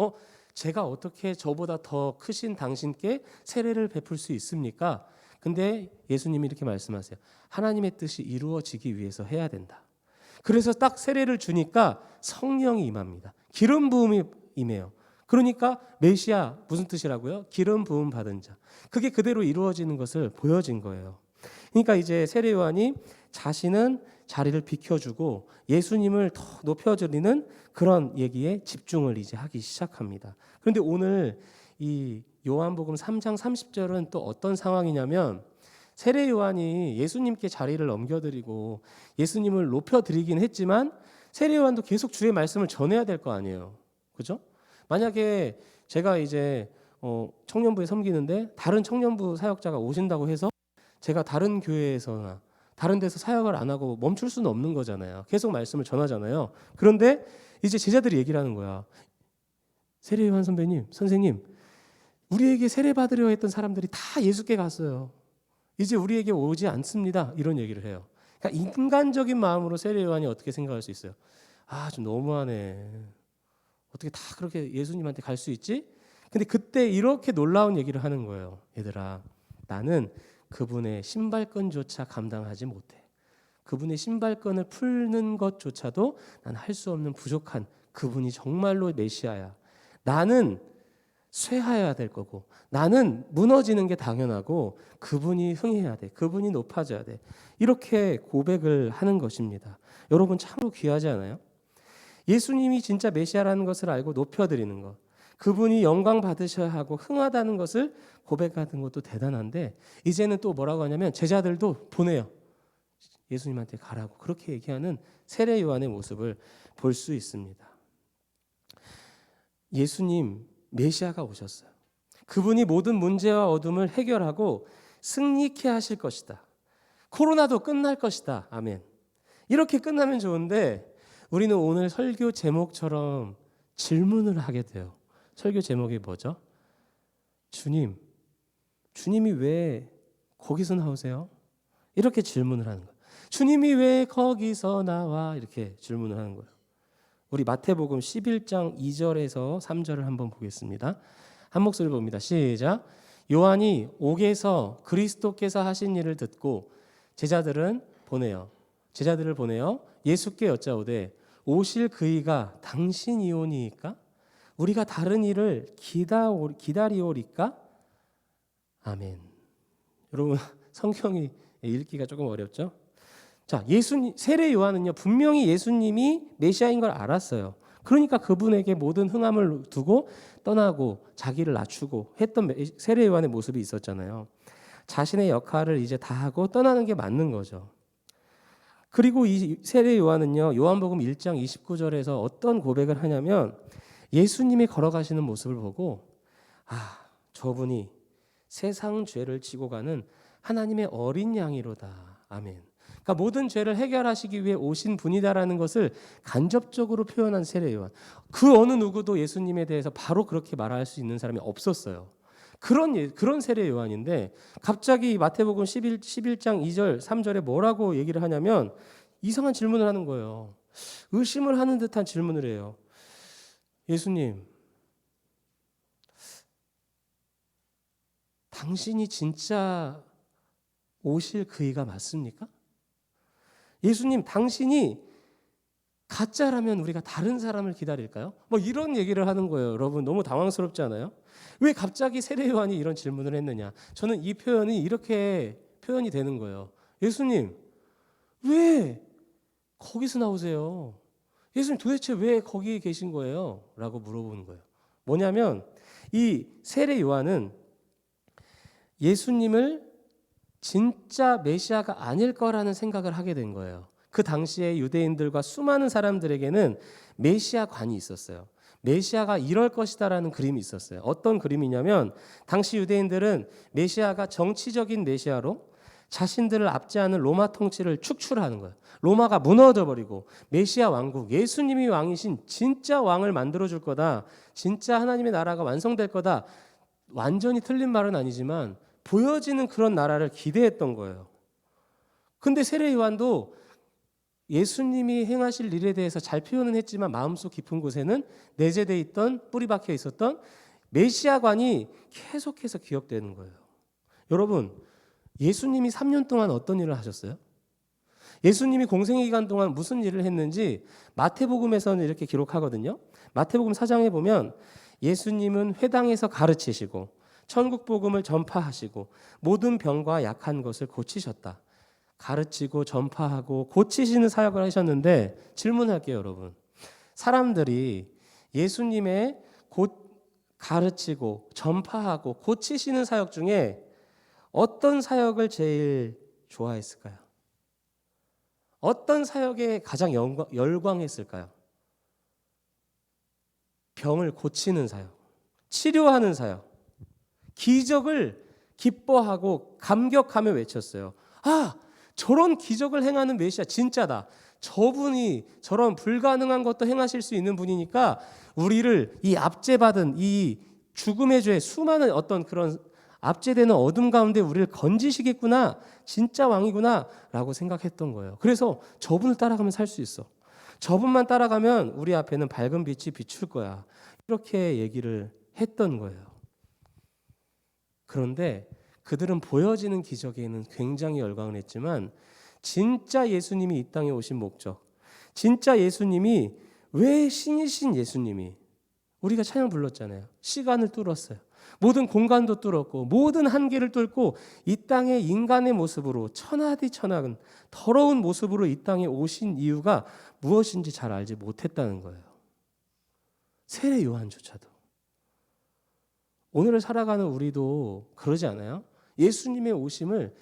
제가 어떻게 저보다 더 크신 당신께 세례를 베풀 수 있습니까? 근데 예수님이 이렇게 말씀하세요. 하나님의 뜻이 이루어지기 위해서 해야 된다. 그래서 딱 세례를 주니까 성령이 임합니다. 기름 부음이 임해요. 그러니까 메시아 무슨 뜻이라고요? 기름 부음 받은 자. 그게 그대로 이루어지는 것을 보여진 거예요. 그러니까 이제 세례 요한이 자신은 자리를 비켜주고 예수님을 더 높여드리는 그런 얘기에 집중을 이제 하기 시작합니다. 그런데 오늘 이 요한복음 3장 30절은 또 어떤 상황이냐면 세례 요한이 예수님께 자리를 넘겨드리고 예수님을 높여드리긴 했지만 세례 요한도 계속 주의 말씀을 전해야 될 거 아니에요. 그죠? 만약에 제가 이제 청년부에 섬기는데 다른 청년부 사역자가 오신다고 해서 제가 다른 교회에서나 다른 데서 사역을 안 하고 멈출 수는 없는 거잖아요. 계속 말씀을 전하잖아요. 그런데 이제 제자들이 얘기를 하는 거야. 세례 요한 선생님, 우리에게 세례 받으려 했던 사람들이 다 예수께 갔어요. 이제 우리에게 오지 않습니다. 이런 얘기를 해요. 그러니까 인간적인 마음으로 세례 요한이 어떻게 생각할 수 있어요? 좀 너무하네. 어떻게 다 그렇게 예수님한테 갈 수 있지? 근데 그때 이렇게 놀라운 얘기를 하는 거예요. 얘들아, 나는 그분의 신발끈조차 감당하지 못해. 그분의 신발끈을 풀는 것조차도 난 할 수 없는 부족한 그분이 정말로 메시아야. 나는 쇠하여야 될 거고 나는 무너지는 게 당연하고 그분이 흥해야 돼. 그분이 높아져야 돼. 이렇게 고백을 하는 것입니다. 여러분 참으로 귀하지 않아요? 예수님이 진짜 메시아라는 것을 알고 높여드리는 것, 그분이 영광 받으셔야 하고 흥하다는 것을 고백하는 것도 대단한데 이제는 또 뭐라고 하냐면 제자들도 보내요. 예수님한테 가라고 그렇게 얘기하는 세례 요한의 모습을 볼 수 있습니다. 예수님 메시아가 오셨어요. 그분이 모든 문제와 어둠을 해결하고 승리케 하실 것이다. 코로나도 끝날 것이다. 아멘. 이렇게 끝나면 좋은데 우리는 오늘 설교 제목처럼 질문을 하게 돼요. 설교 제목이 뭐죠? 주님이 왜 거기서 나오세요? 이렇게 질문을 하는 거예요. 주님이 왜 거기서 나와? 이렇게 질문을 하는 거예요. 우리 마태복음 11장 2절에서 3절을 한번 보겠습니다. 한 목소리 봅니다. 시작. 요한이 옥에서 그리스도께서 하신 일을 듣고 제자들을 보내요. 예수께 여짜오되 오실 그이가 당신이오니이까? 우리가 다른 일을 기다리오리까? 아멘. 여러분 성경이 읽기가 조금 어렵죠? 자, 세례 요한은요 분명히 예수님이 메시아인 걸 알았어요. 그러니까 그분에게 모든 흥함을 두고 떠나고 자기를 낮추고 했던 세례 요한의 모습이 있었잖아요. 자신의 역할을 이제 다 하고 떠나는 게 맞는 거죠. 그리고 이 세례 요한은요 요한복음 1장 29절에서 어떤 고백을 하냐면 예수님이 걸어가시는 모습을 보고 저분이 세상 죄를 지고 가는 하나님의 어린 양이로다. 아멘. 그러니까 모든 죄를 해결하시기 위해 오신 분이다라는 것을 간접적으로 표현한 세례 요한. 그 어느 누구도 예수님에 대해서 바로 그렇게 말할 수 있는 사람이 없었어요. 그런 세례 요한인데 갑자기 마태복음 11장 2절 3절에 뭐라고 얘기를 하냐면 이상한 질문을 하는 거예요. 의심을 하는 듯한 질문을 해요. 예수님, 당신이 진짜 오실 그이가 맞습니까? 예수님, 당신이 가짜라면 우리가 다른 사람을 기다릴까요? 뭐 이런 얘기를 하는 거예요. 여러분 너무 당황스럽지 않아요? 왜 갑자기 세례 요한이 이런 질문을 했느냐? 저는 이 표현이 이렇게 표현이 되는 거예요. 예수님, 왜 거기서 나오세요? 예수님 도대체 왜 거기 계신 거예요? 라고 물어보는 거예요. 뭐냐면 이 세례 요한은 예수님을 진짜 메시아가 아닐 거라는 생각을 하게 된 거예요. 그 당시에 유대인들과 수많은 사람들에게는 메시아관이 있었어요. 메시아가 이럴 것이다라는 그림이 있었어요. 어떤 그림이냐면 당시 유대인들은 메시아가 정치적인 메시아로 자신들을 압제하는 로마 통치를 축출하는 거예요. 로마가 무너져버리고 메시아 왕국, 예수님이 왕이신 진짜 왕을 만들어줄 거다. 진짜 하나님의 나라가 완성될 거다. 완전히 틀린 말은 아니지만 보여지는 그런 나라를 기대했던 거예요. 근데 세례 요한도 예수님이 행하실 일에 대해서 잘 표현은 했지만 마음속 깊은 곳에는 내재되어 있던 뿌리 박혀 있었던 메시아관이 계속해서 기억되는 거예요. 여러분, 예수님이 3년 동안 어떤 일을 하셨어요? 예수님이 공생의 기간 동안 무슨 일을 했는지 마태복음에서는 이렇게 기록하거든요. 마태복음 4장에 보면 예수님은 회당에서 가르치시고 천국 복음을 전파하시고 모든 병과 약한 것을 고치셨다. 가르치고 전파하고 고치시는 사역을 하셨는데 질문할게요, 여러분. 사람들이 예수님의 가르치고 전파하고 고치시는 사역 중에 어떤 사역을 제일 좋아했을까요? 어떤 사역에 가장 열광했을까요? 병을 고치는 사역, 치료하는 사역, 기적을 기뻐하고 감격하며 외쳤어요. 저런 기적을 행하는 메시아 진짜다. 저분이 저런 불가능한 것도 행하실 수 있는 분이니까 우리를 이 압제받은 이 죽음의 죄, 수많은 어떤 그런 압제되는 어둠 가운데 우리를 건지시겠구나. 진짜 왕이구나 라고 생각했던 거예요. 그래서 저분을 따라가면 살 수 있어. 저분만 따라가면 우리 앞에는 밝은 빛이 비출 거야. 이렇게 얘기를 했던 거예요. 그런데 그들은 보여지는 기적에는 굉장히 열광을 했지만 진짜 예수님이 이 땅에 오신 목적, 진짜 예수님이 왜 신이신 예수님이 우리가 찬양 불렀잖아요. 시간을 뚫었어요. 모든 공간도 뚫었고 모든 한계를 뚫고 이 땅에 인간의 모습으로 천하디 천하은 더러운 모습으로 이 땅에 오신 이유가 무엇인지 잘 알지 못했다는 거예요. 세례 요한조차도. 오늘을 살아가는 우리도 그러지 않아요? 예수님의 오심을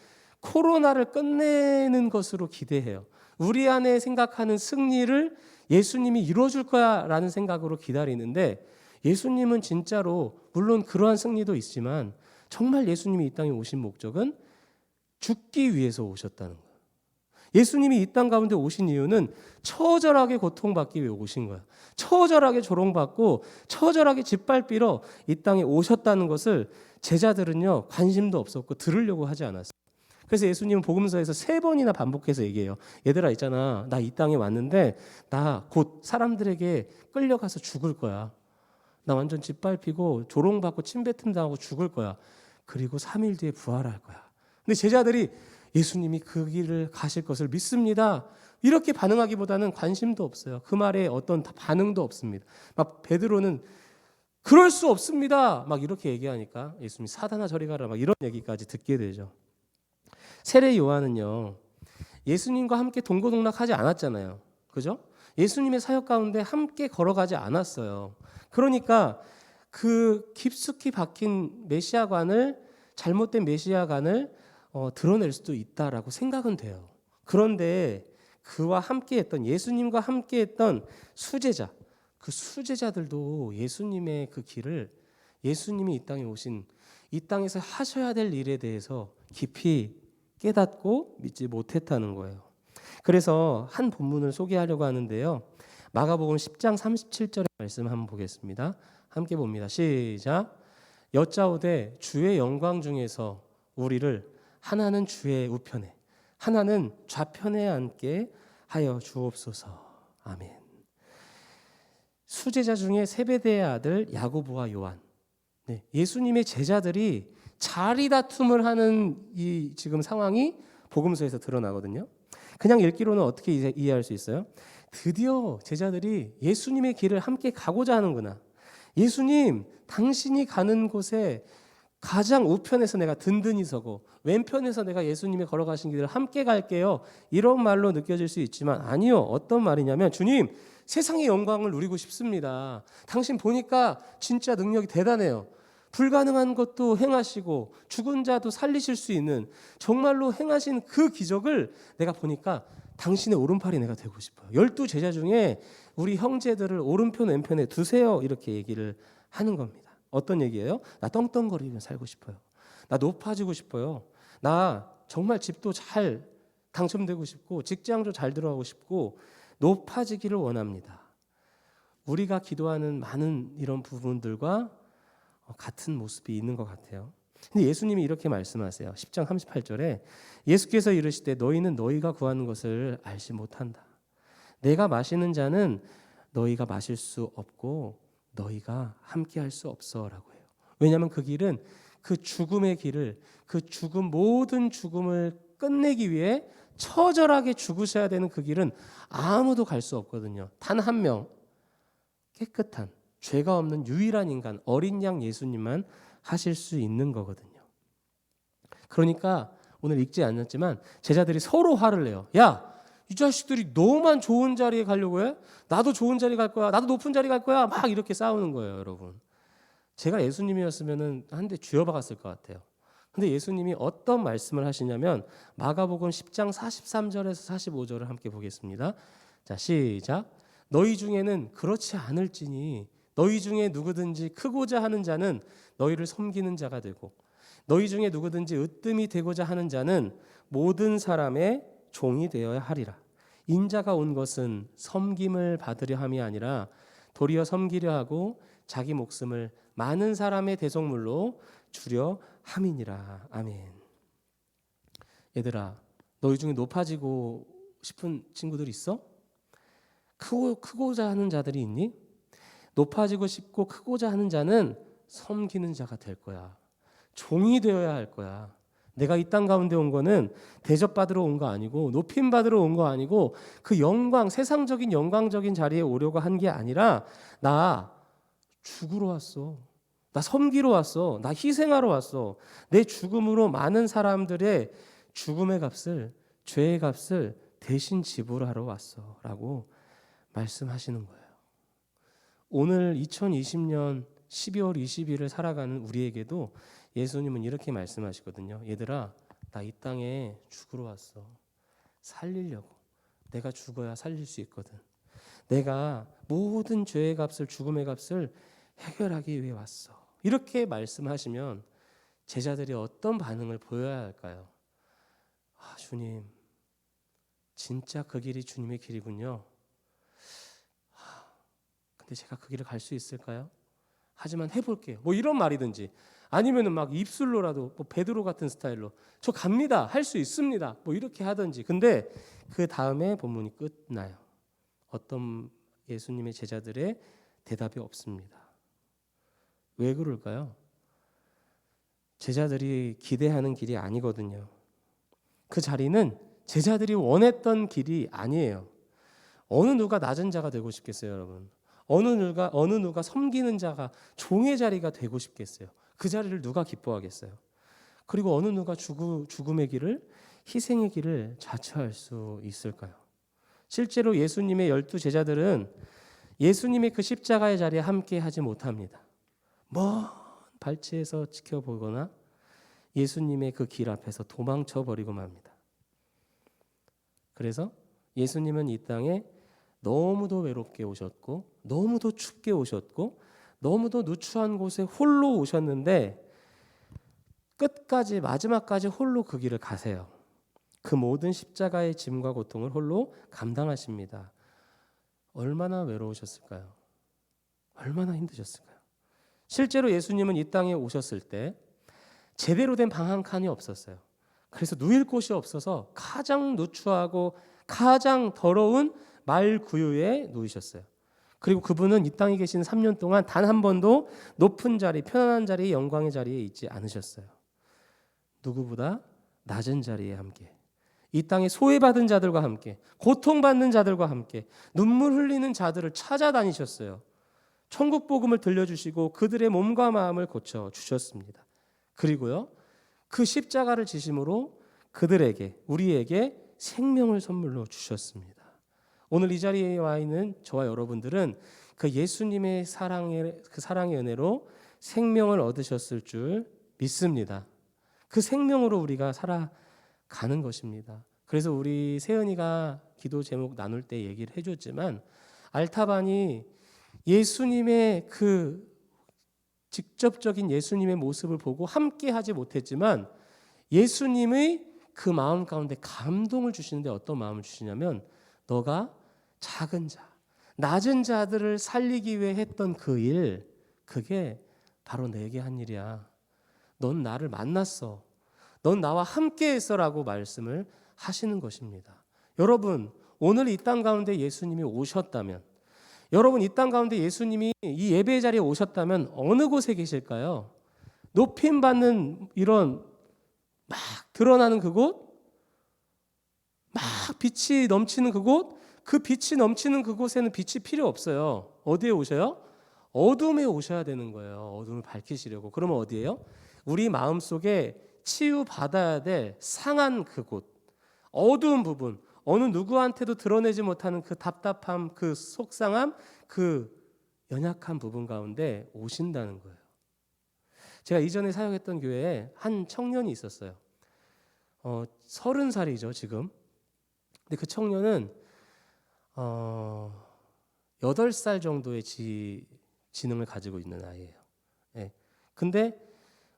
코로나를 끝내는 것으로 기대해요. 우리 안에 생각하는 승리를 예수님이 이루어줄 거야 라는 생각으로 기다리는데 예수님은 진짜로 물론 그러한 승리도 있지만 정말 예수님이 이 땅에 오신 목적은 죽기 위해서 오셨다는 거예요. 예수님이 이 땅 가운데 오신 이유는 처절하게 고통받기 위해 오신 거예요. 처절하게 조롱받고 처절하게 짓밟히러 이 땅에 오셨다는 것을 제자들은요 관심도 없었고 들으려고 하지 않았어요. 그래서 예수님은 복음서에서 3번이나 반복해서 얘기해요. 얘들아 있잖아, 나 이 땅에 왔는데 나 곧 사람들에게 끌려가서 죽을 거야. 나 완전 짓밟히고 조롱받고 침뱉음 당하고 죽을 거야. 그리고 3일 뒤에 부활할 거야. 근데 제자들이 예수님이 그 길을 가실 것을 믿습니다. 이렇게 반응하기보다는 관심도 없어요. 그 말에 어떤 반응도 없습니다. 막 베드로는 그럴 수 없습니다. 막 이렇게 얘기하니까 예수님이 사단아 저리 가라 막 이런 얘기까지 듣게 되죠. 세례 요한은요, 예수님과 함께 동고동락하지 않았잖아요. 그죠? 예수님의 사역 가운데 함께 걸어가지 않았어요. 그러니까 그 깊숙이 박힌 메시아관을, 잘못된 메시아관을 드러낼 수도 있다라고 생각은 돼요. 그런데 그와 함께했던, 예수님과 함께했던 수제자, 그 수제자들도 예수님의 그 길을, 예수님이 이 땅에 오신, 이 땅에서 하셔야 될 일에 대해서 깊이 깨닫고 믿지 못했다는 거예요. 그래서 한 본문을 소개하려고 하는데요, 마가복음 10장 37절의 말씀 한번 보겠습니다. 함께 봅니다. 시작. 여짜오되 주의 영광 중에서 우리를 하나는 주의 우편에 하나는 좌편에 앉게 하여 주옵소서. 아멘. 수제자 중에 세베대의 아들 야고보와 요한, 예수님의 제자들이 자리 다툼을 하는 이 지금 상황이 복음서에서 드러나거든요. 그냥 읽기로는 어떻게 이해할 수 있어요? 드디어 제자들이 예수님의 길을 함께 가고자 하는구나. 예수님, 당신이 가는 곳에 가장 우편에서 내가 든든히 서고 왼편에서 내가 예수님이 걸어가신 길을 함께 갈게요. 이런 말로 느껴질 수 있지만 아니요. 어떤 말이냐면, 주님, 세상의 영광을 누리고 싶습니다. 당신 보니까 진짜 능력이 대단해요. 불가능한 것도 행하시고 죽은 자도 살리실 수 있는, 정말로 행하신 그 기적을 내가 보니까 당신의 오른팔이 내가 되고 싶어요. 12 제자 중에 우리 형제들을 오른편 왼편에 두세요. 이렇게 얘기를 하는 겁니다. 어떤 얘기예요? 나 떵떵거리며 살고 싶어요. 나 높아지고 싶어요. 나 정말 집도 잘 당첨되고 싶고 직장도 잘 들어가고 싶고 높아지기를 원합니다. 우리가 기도하는 많은 이런 부분들과 같은 모습이 있는 것 같아요. 근데 예수님이 이렇게 말씀하세요. 10장 38절에 예수께서 이르시되 너희는 너희가 구하는 것을 알지 못한다. 내가 마시는 잔은 너희가 마실 수 없고 너희가 함께 할 수 없어라고 해요. 왜냐하면 그 길은, 그 죽음의 길을, 그 죽음, 모든 죽음을 끝내기 위해 처절하게 죽으셔야 되는 그 길은 아무도 갈 수 없거든요. 단 한 명, 깨끗한 죄가 없는 유일한 인간, 어린 양 예수님만 하실 수 있는 거거든요. 그러니까 오늘 읽지 않았지만 제자들이 서로 화를 내요. 야, 이 자식들이 너만 좋은 자리에 가려고 해? 나도 좋은 자리 갈 거야. 나도 높은 자리 갈 거야. 막 이렇게 싸우는 거예요, 여러분. 제가 예수님이었으면 한 대 쥐어박았을 것 같아요. 근데 예수님이 어떤 말씀을 하시냐면 마가복음 10장 43절에서 45절을 함께 보겠습니다. 자, 시작. 너희 중에는 그렇지 않을지니 너희 중에 누구든지 크고자 하는 자는 너희를 섬기는 자가 되고 너희 중에 누구든지 으뜸이 되고자 하는 자는 모든 사람의 종이 되어야 하리라. 인자가 온 것은 섬김을 받으려 함이 아니라 도리어 섬기려 하고 자기 목숨을 많은 사람의 대속물로 주려 함이니라. 아멘. 얘들아, 너희 중에 높아지고 싶은 친구들 있어? 크고자 하는 자들이 있니? 높아지고 싶고 크고자 하는 자는 섬기는 자가 될 거야. 종이 되어야 할 거야. 내가 이 땅 가운데 온 거는 대접받으러 온 거 아니고 높임 받으러 온 거 아니고 그 영광, 세상적인 영광적인 자리에 오려고 한 게 아니라 나 죽으러 왔어. 나 섬기러 왔어. 나 희생하러 왔어. 내 죽음으로 많은 사람들의 죽음의 값을, 죄의 값을 대신 지불하러 왔어 라고 말씀하시는 거예요. 오늘 2020년 12월 20일을 살아가는 우리에게도 예수님은 이렇게 말씀하시거든요. 얘들아, 나 이 땅에 죽으러 왔어. 살리려고. 내가 죽어야 살릴 수 있거든. 내가 모든 죄의 값을, 죽음의 값을 해결하기 위해 왔어. 이렇게 말씀하시면 제자들이 어떤 반응을 보여야 할까요? 아, 주님, 진짜 그 길이 주님의 길이군요. 근데 제가 그 길을 갈 수 있을까요? 하지만 해볼게요. 뭐 이런 말이든지, 아니면은 막 입술로라도 뭐 베드로 같은 스타일로 저 갑니다, 할 수 있습니다, 뭐 이렇게 하든지. 근데 그 다음에 본문이 끝나요. 어떤 예수님의 제자들의 대답이 없습니다. 왜 그럴까요? 제자들이 기대하는 길이 아니거든요. 그 자리는 제자들이 원했던 길이 아니에요. 어느 누가 낮은 자가 되고 싶겠어요, 여러분? 어느 누가 섬기는 자가 종의 자리가 되고 싶겠어요? 그 자리를 누가 기뻐하겠어요? 그리고 어느 누가 죽음의 길을, 희생의 길을 자처할 수 있을까요? 실제로 예수님의 12제자들은 예수님의 그 십자가의 자리에 함께 하지 못합니다. 먼 발치에서 지켜보거나 예수님의 그 길 앞에서 도망쳐 버리고 맙니다. 그래서 예수님은 이 땅에 너무도 외롭게 오셨고, 너무도 춥게 오셨고, 너무도 누추한 곳에 홀로 오셨는데 끝까지, 마지막까지 홀로 그 길을 가세요. 그 모든 십자가의 짐과 고통을 홀로 감당하십니다. 얼마나 외로우셨을까요? 얼마나 힘드셨을까요? 실제로 예수님은 이 땅에 오셨을 때 제대로 된 방 한 칸이 없었어요. 그래서 누일 곳이 없어서 가장 누추하고 가장 더러운 말 구유에 누이셨어요. 그리고 그분은 이 땅에 계신 3년 동안 단 한 번도 높은 자리, 편안한 자리, 영광의 자리에 있지 않으셨어요. 누구보다 낮은 자리에 함께, 이 땅에 소외받은 자들과 함께, 고통받는 자들과 함께, 눈물 흘리는 자들을 찾아다니셨어요. 천국 복음을 들려주시고 그들의 몸과 마음을 고쳐주셨습니다. 그리고요, 그 십자가를 지심으로 그들에게, 우리에게 생명을 선물로 주셨습니다. 오늘 이 자리에 와 있는 저와 여러분들은 그 예수님의 그 사랑의 은혜로 생명을 얻으셨을 줄 믿습니다. 그 생명으로 우리가 살아가는 것입니다. 그래서 우리 세연이가 기도 제목 나눌 때 얘기를 해줬지만, 알타반이 예수님의 그 직접적인 예수님의 모습을 보고 함께 하지 못했지만 예수님의 그 마음 가운데 감동을 주시는데 어떤 마음을 주시냐면, 너가 작은 자, 낮은 자들을 살리기 위해 했던 그 일, 그게 바로 내게 한 일이야. 넌 나를 만났어. 넌 나와 함께 했어라고 말씀을 하시는 것입니다. 여러분, 오늘 이 땅 가운데 예수님이 오셨다면, 여러분 이 땅 가운데 예수님이 이 예배 자리에 오셨다면 어느 곳에 계실까요? 높임 받는 이런 막 드러나는 그곳, 막 빛이 넘치는 그곳, 그 빛이 넘치는 그곳에는 빛이 필요 없어요. 어디에 오셔요? 어둠에 오셔야 되는 거예요. 어둠을 밝히시려고. 그러면 어디예요? 우리 마음속에 치유받아야 될 상한 그곳, 어두운 부분, 어느 누구한테도 드러내지 못하는 그 답답함, 그 속상함, 그 연약한 부분 가운데 오신다는 거예요. 제가 이전에 사역했던 교회에 한 청년이 있었어요. 30살이죠 지금. 근데 그 청년은 8살 정도의 지능을 가지고 있는 아이예요. 예. 근데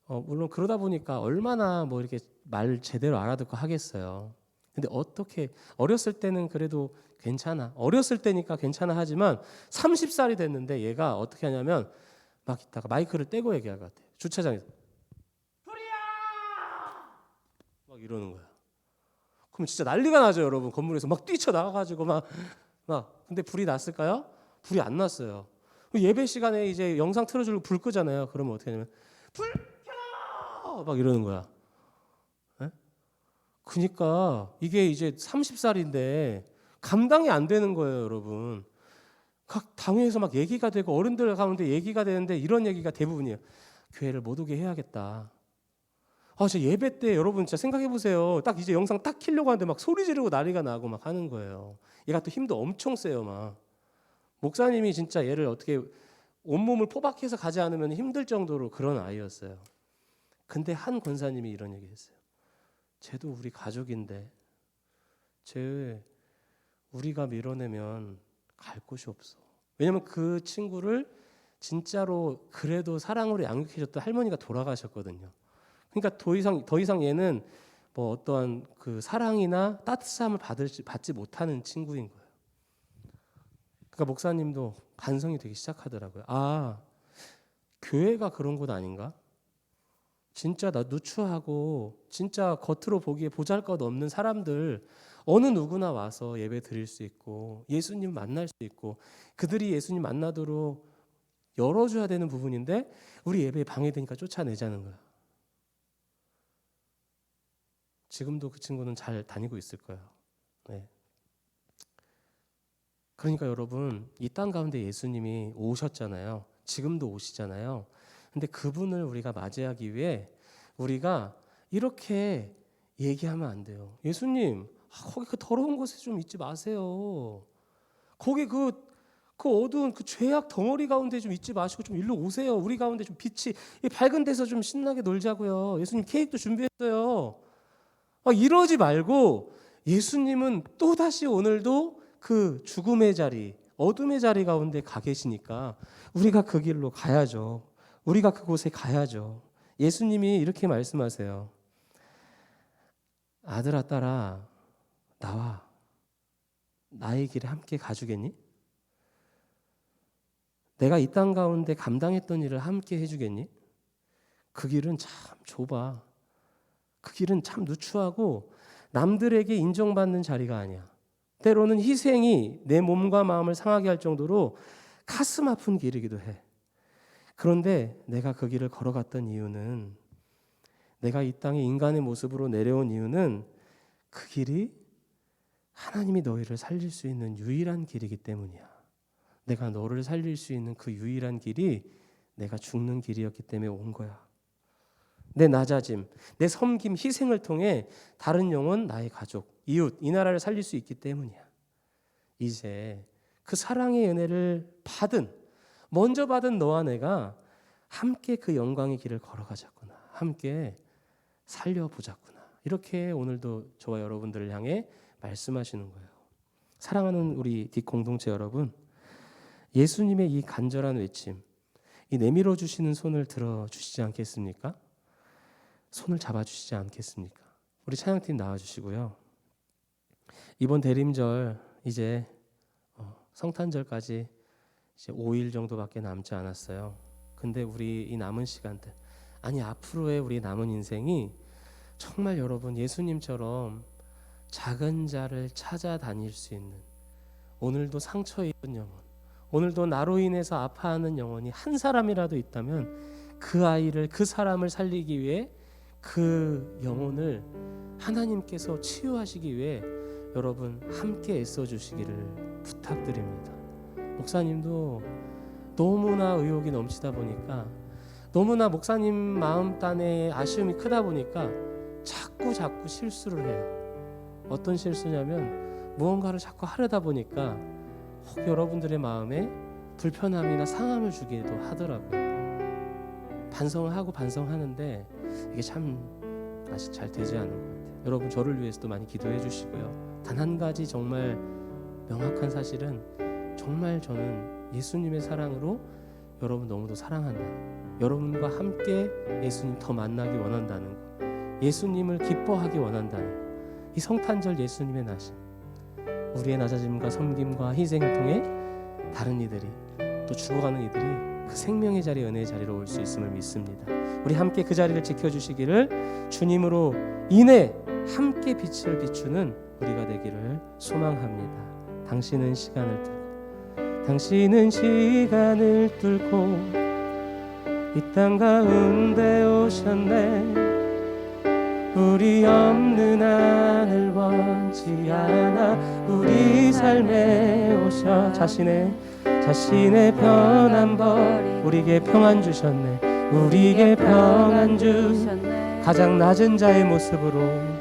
물론 그러다 보니까 얼마나 뭐 이렇게 말 제대로 알아듣고 하겠어요. 근데 어떻게, 어렸을 때는 그래도 괜찮아, 어렸을 때니까 괜찮아 하지만 30살이 됐는데 얘가 어떻게 하냐면 막 있다가 마이크를 떼고 얘기할 것 같아요. 주차장에서 불이야! 막 이러는 거야. 그럼 진짜 난리가 나죠, 여러분. 건물에서 막 뛰쳐나가가지고 막 근데 불이 났을까요? 불이 안 났어요. 예배 시간에 이제 영상 틀어주고 불 끄잖아요. 그러면 어떻게 하냐면 불 켜! 막 이러는 거야. 네? 그러니까 이게 이제 30살인데 감당이 안 되는 거예요, 여러분. 각 당회에서 막 얘기가 되고 어른들 가운데 얘기가 되는데 이런 얘기가 대부분이에요. 교회를 못 오게 해야겠다. 저 예배 때 여러분 진짜 생각해 보세요. 딱 이제 영상 딱 켜려고 하는데 막 소리 지르고 난리가 나고 막 하는 거예요. 얘가 또 힘도 엄청 세요, 막. 목사님이 진짜 얘를 어떻게 온몸을 포박해서 가지 않으면 힘들 정도로 그런 아이였어요. 근데 한 권사님이 이런 얘기 했어요. 쟤도 우리 가족인데 쟤 우리가 밀어내면 갈 곳이 없어. 왜냐면 그 친구를 진짜로 그래도 사랑으로 양육해줬던 할머니가 돌아가셨거든요. 그러니까 더 이상 얘는 뭐 어떠한 그 사랑이나 따뜻함을 받지 못하는 친구인 거예요. 그러니까 목사님도 반성이 되기 시작하더라고요. 교회가 그런 곳 아닌가? 진짜 나 누추하고 진짜 겉으로 보기에 보잘것없는 사람들 어느 누구나 와서 예배 드릴 수 있고 예수님 만날 수 있고 그들이 예수님 만나도록 열어줘야 되는 부분인데 우리 예배에 방해되니까 쫓아내자는 거야. 지금도 그 친구는 잘 다니고 있을 거예요. 네. 그러니까 여러분, 이 땅 가운데 예수님이 오셨잖아요. 지금도 오시잖아요. 근데 그분을 우리가 맞이하기 위해 우리가 이렇게 얘기하면 안 돼요. 예수님, 거기 그 더러운 곳에 좀 있지 마세요. 거기 그 어두운 그 죄악 덩어리 가운데 좀 있지 마시고 좀 일로 오세요. 우리 가운데 좀 빛이 이 밝은 데서 좀 신나게 놀자고요. 예수님 케이크도 준비했어요. 이러지 말고 예수님은 또다시 오늘도 그 죽음의 자리, 어둠의 자리 가운데 가 계시니까 우리가 그 길로 가야죠. 우리가 그곳에 가야죠. 예수님이 이렇게 말씀하세요. 아들아, 딸아, 나와. 나의 길에 함께 가주겠니? 내가 이 땅 가운데 감당했던 일을 함께 해주겠니? 그 길은 참 좁아. 그 길은 참 누추하고 남들에게 인정받는 자리가 아니야. 때로는 희생이 내 몸과 마음을 상하게 할 정도로 가슴 아픈 길이기도 해. 그런데 내가 그 길을 걸어갔던 이유는, 내가 이 땅에 인간의 모습으로 내려온 이유는 그 길이 하나님이 너희를 살릴 수 있는 유일한 길이기 때문이야. 내가 너를 살릴 수 있는 그 유일한 길이 내가 죽는 길이었기 때문에 온 거야. 내 낮아짐, 내 섬김, 희생을 통해 다른 영혼, 나의 가족, 이웃, 이 나라를 살릴 수 있기 때문이야. 이제 그 사랑의 은혜를 먼저 받은 너와 내가 함께 그 영광의 길을 걸어가자꾸나. 함께 살려보자꾸나. 이렇게 오늘도 저와 여러분들을 향해 말씀하시는 거예요. 사랑하는 우리 뒷 공동체 여러분, 예수님의 이 간절한 외침, 이 내밀어 주시는 손을 들어주시지 않겠습니까? 손을 잡아주시지 않겠습니까? 우리 찬양팀 나와주시고요. 이번 대림절 이제 성탄절까지 이제 5일 정도밖에 남지 않았어요. 근데 우리 이 남은 시간들, 아니 앞으로의 우리 남은 인생이 정말 여러분 예수님처럼 작은 자를 찾아다닐 수 있는, 오늘도 상처 입은 영혼, 오늘도 나로 인해서 아파하는 영혼이 한 사람이라도 있다면 그 아이를, 그 사람을 살리기 위해 그 영혼을 하나님께서 치유하시기 위해 여러분 함께 애써주시기를 부탁드립니다. 목사님도 너무나 의욕이 넘치다 보니까, 너무나 목사님 마음단에 아쉬움이 크다 보니까 자꾸 실수를 해요. 어떤 실수냐면 무언가를 자꾸 하려다 보니까 혹 여러분들의 마음에 불편함이나 상함을 주기도 하더라고요. 반성을 하고 반성하는데 이게 참 아직 잘 되지 않은 것 같아요. 여러분 저를 위해서도 많이 기도해 주시고요. 단 한 가지 정말 명확한 사실은, 정말 저는 예수님의 사랑으로 여러분 너무도 사랑한다는, 여러분과 함께 예수님 더 만나기 원한다는 것, 예수님을 기뻐하기 원한다는 이 성탄절 예수님의 나심, 우리의 낮아짐과 섬김과 희생을 통해 다른 이들이, 또 죽어가는 이들이 그 생명의 자리, 은혜의 자리로 올 수 있음을 믿습니다. 우리 함께 그 자리를 지켜주시기를 주님으로 인해 함께 빛을 비추는 우리가 되기를 소망합니다. 당신은 시간을 뚫고 이 땅 가운데 오셨네. 우리 없는 하늘 원치 않아 우리 삶에 오셔 자신의 편한 벌 우리에게 평안 주셨네. 우리에게 평안 주셨네. 가장 낮은 자의 모습으로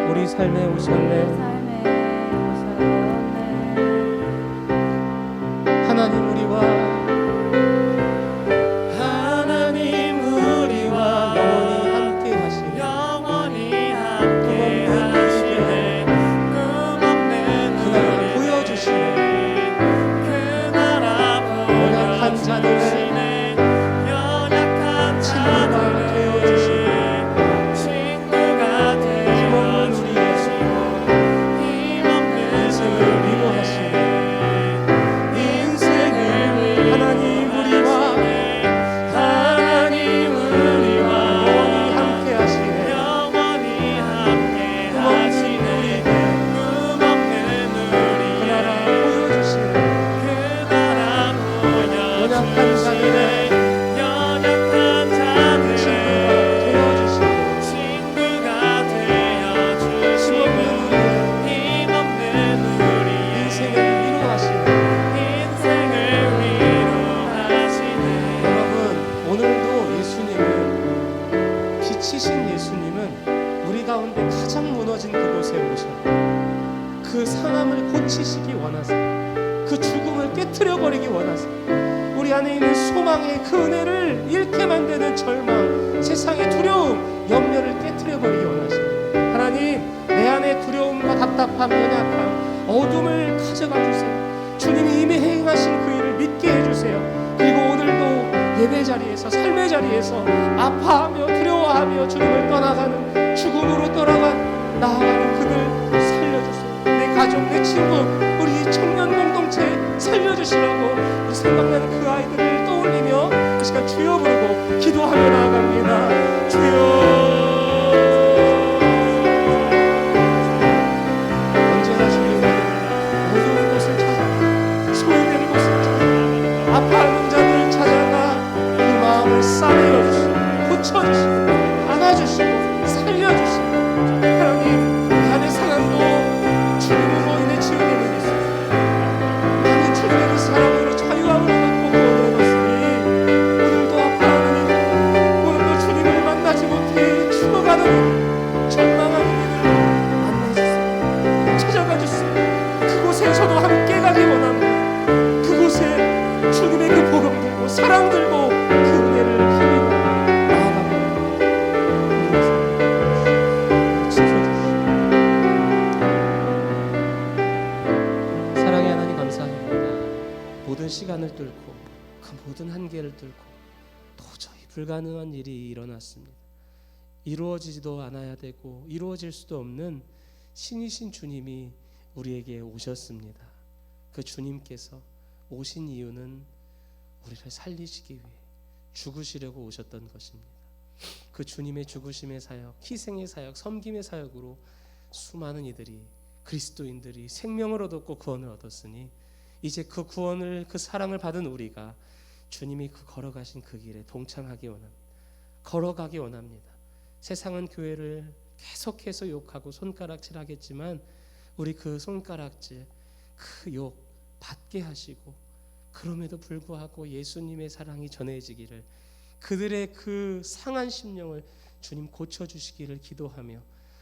우리 삶에 오셨네. 하나님 우리와 영원히 함께 하시네. 끝없는 그 보여주시네. 그 나라 연약한 자들의 친구가 되어주시네. 친구가 되어주시고 힘없는 고치신 예수님은 우리 가운데 가장 무너진 그곳에 오셨고 그 상함을 고치시기 원하세요. 그 죽음을 깨트려 버리기 원하세요. 우리 안에 있는 소망의 그 은혜를 잃게 만드는 절망, 세상의 두려움, 염려를 깨트려 버리기 원하십니다. 하나님, 내 안에 두려움과 답답함, 연약함, 어둠을 가져가 주세요. 주님이 이미 행하신 그 일을 믿게 해주세요. 그리고 오늘도 예배 자리에서, 삶의 자리에서 아파하며 두려워하며 주님을 떠나가는, 죽음으로 나아가는 그들 살려주세요. 내 가족, 내 친구, 우리 청년 공동체 살려주시라고 우리 생각나는 그 아이들을 떠올리며 이 시간 주여 부르고 기도하며 나아갑니다. 주여, 언제나 주님은 어두운 곳을 찾아, 소외된 곳을 찾아, 아파하는 자들을 찾아가 그 마음을 싸매어 주시고 고쳐주시고 안아주시고 살려주시고, 하나님, 내 안의 상황도 주님의 거인의 치유됨을 믿습니다. 나는 주님의 그 사랑으로 자유함을 받고 구원을 얻었으니 오늘도 아파하는 이들, 오늘도 주님을 만나지 못해 죽어가는 이들, 절망하는 이들 만나주세요. 찾아가 주세요. 그곳에 저도 함께 가기 원합니다. 그곳에 주님의 그 복음 들고 사랑 들고 그 은혜를 힘입어 나아가며 사랑의 하나님, 감사합니다. 모든 시간을 뚫고 그 모든 한계를 뚫고 도저히 불가능한 일이 일어났습니다. 이루어지지도 않아야 되고 이루어질 수도 없는 신이신 주님이 우리에게 오셨습니다. 그 주님께서 오신 이유는 우리를 살리시기 위해 죽으시려고 오셨던 것입니다. 그 주님의 죽으심의 사역, 희생의 사역, 섬김의 사역으로 수많은 이들이, 그리스도인들이 생명을 얻었고 구원을 얻었으니 이제 그 구원을, 그 사랑을 받은 우리가 주님이 그 걸어가신 그 길에 동참하기 원합니다. 걸어가기 원합니다. 세상은 교회를 계속해서 욕하고 손가락질하겠지만 우리 그 손가락질, 그 욕 받게 하시고 그럼에도 불구하고 예수님의 사랑이 전해지기를, 그들의 그 상한 심령을 주님 고쳐주시기를 기도하며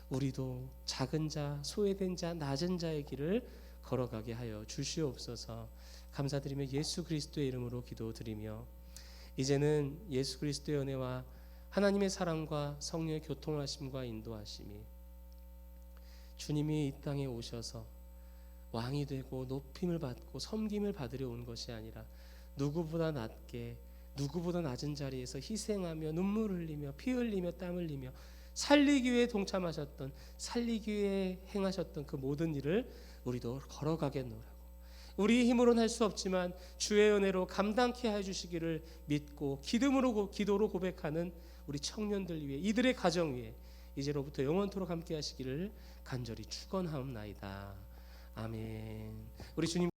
우리도 작은 자, 소외된 자, 낮은 자의 길을 걸어가게 하여 주시옵소서. 감사드리며 예수 그리스도의 이름으로 기도드리며, 이제는 예수 그리스도의 은혜와 하나님의 사랑과 성령의 교통하심과 인도하심이, 주님이 이 땅에 오셔서 왕이 되고 높임을 받고 섬김을 받으려 온 것이 아니라 누구보다 낮게, 누구보다 낮은 자리에서 희생하며 눈물 흘리며 피 흘리며 땀 흘리며 살리기 위해 동참하셨던, 살리기 위해 행하셨던 그 모든 일을 우리도 걸어가겠노라고, 우리 힘으로는 할 수 없지만 주의 은혜로 감당케 해주시기를 믿고 기도로 고백하는 우리 청년들 위해, 이들의 가정 위해 이제로부터 영원토록 함께 하시기를 간절히 축원하옵나이다. 아멘. 우리 주님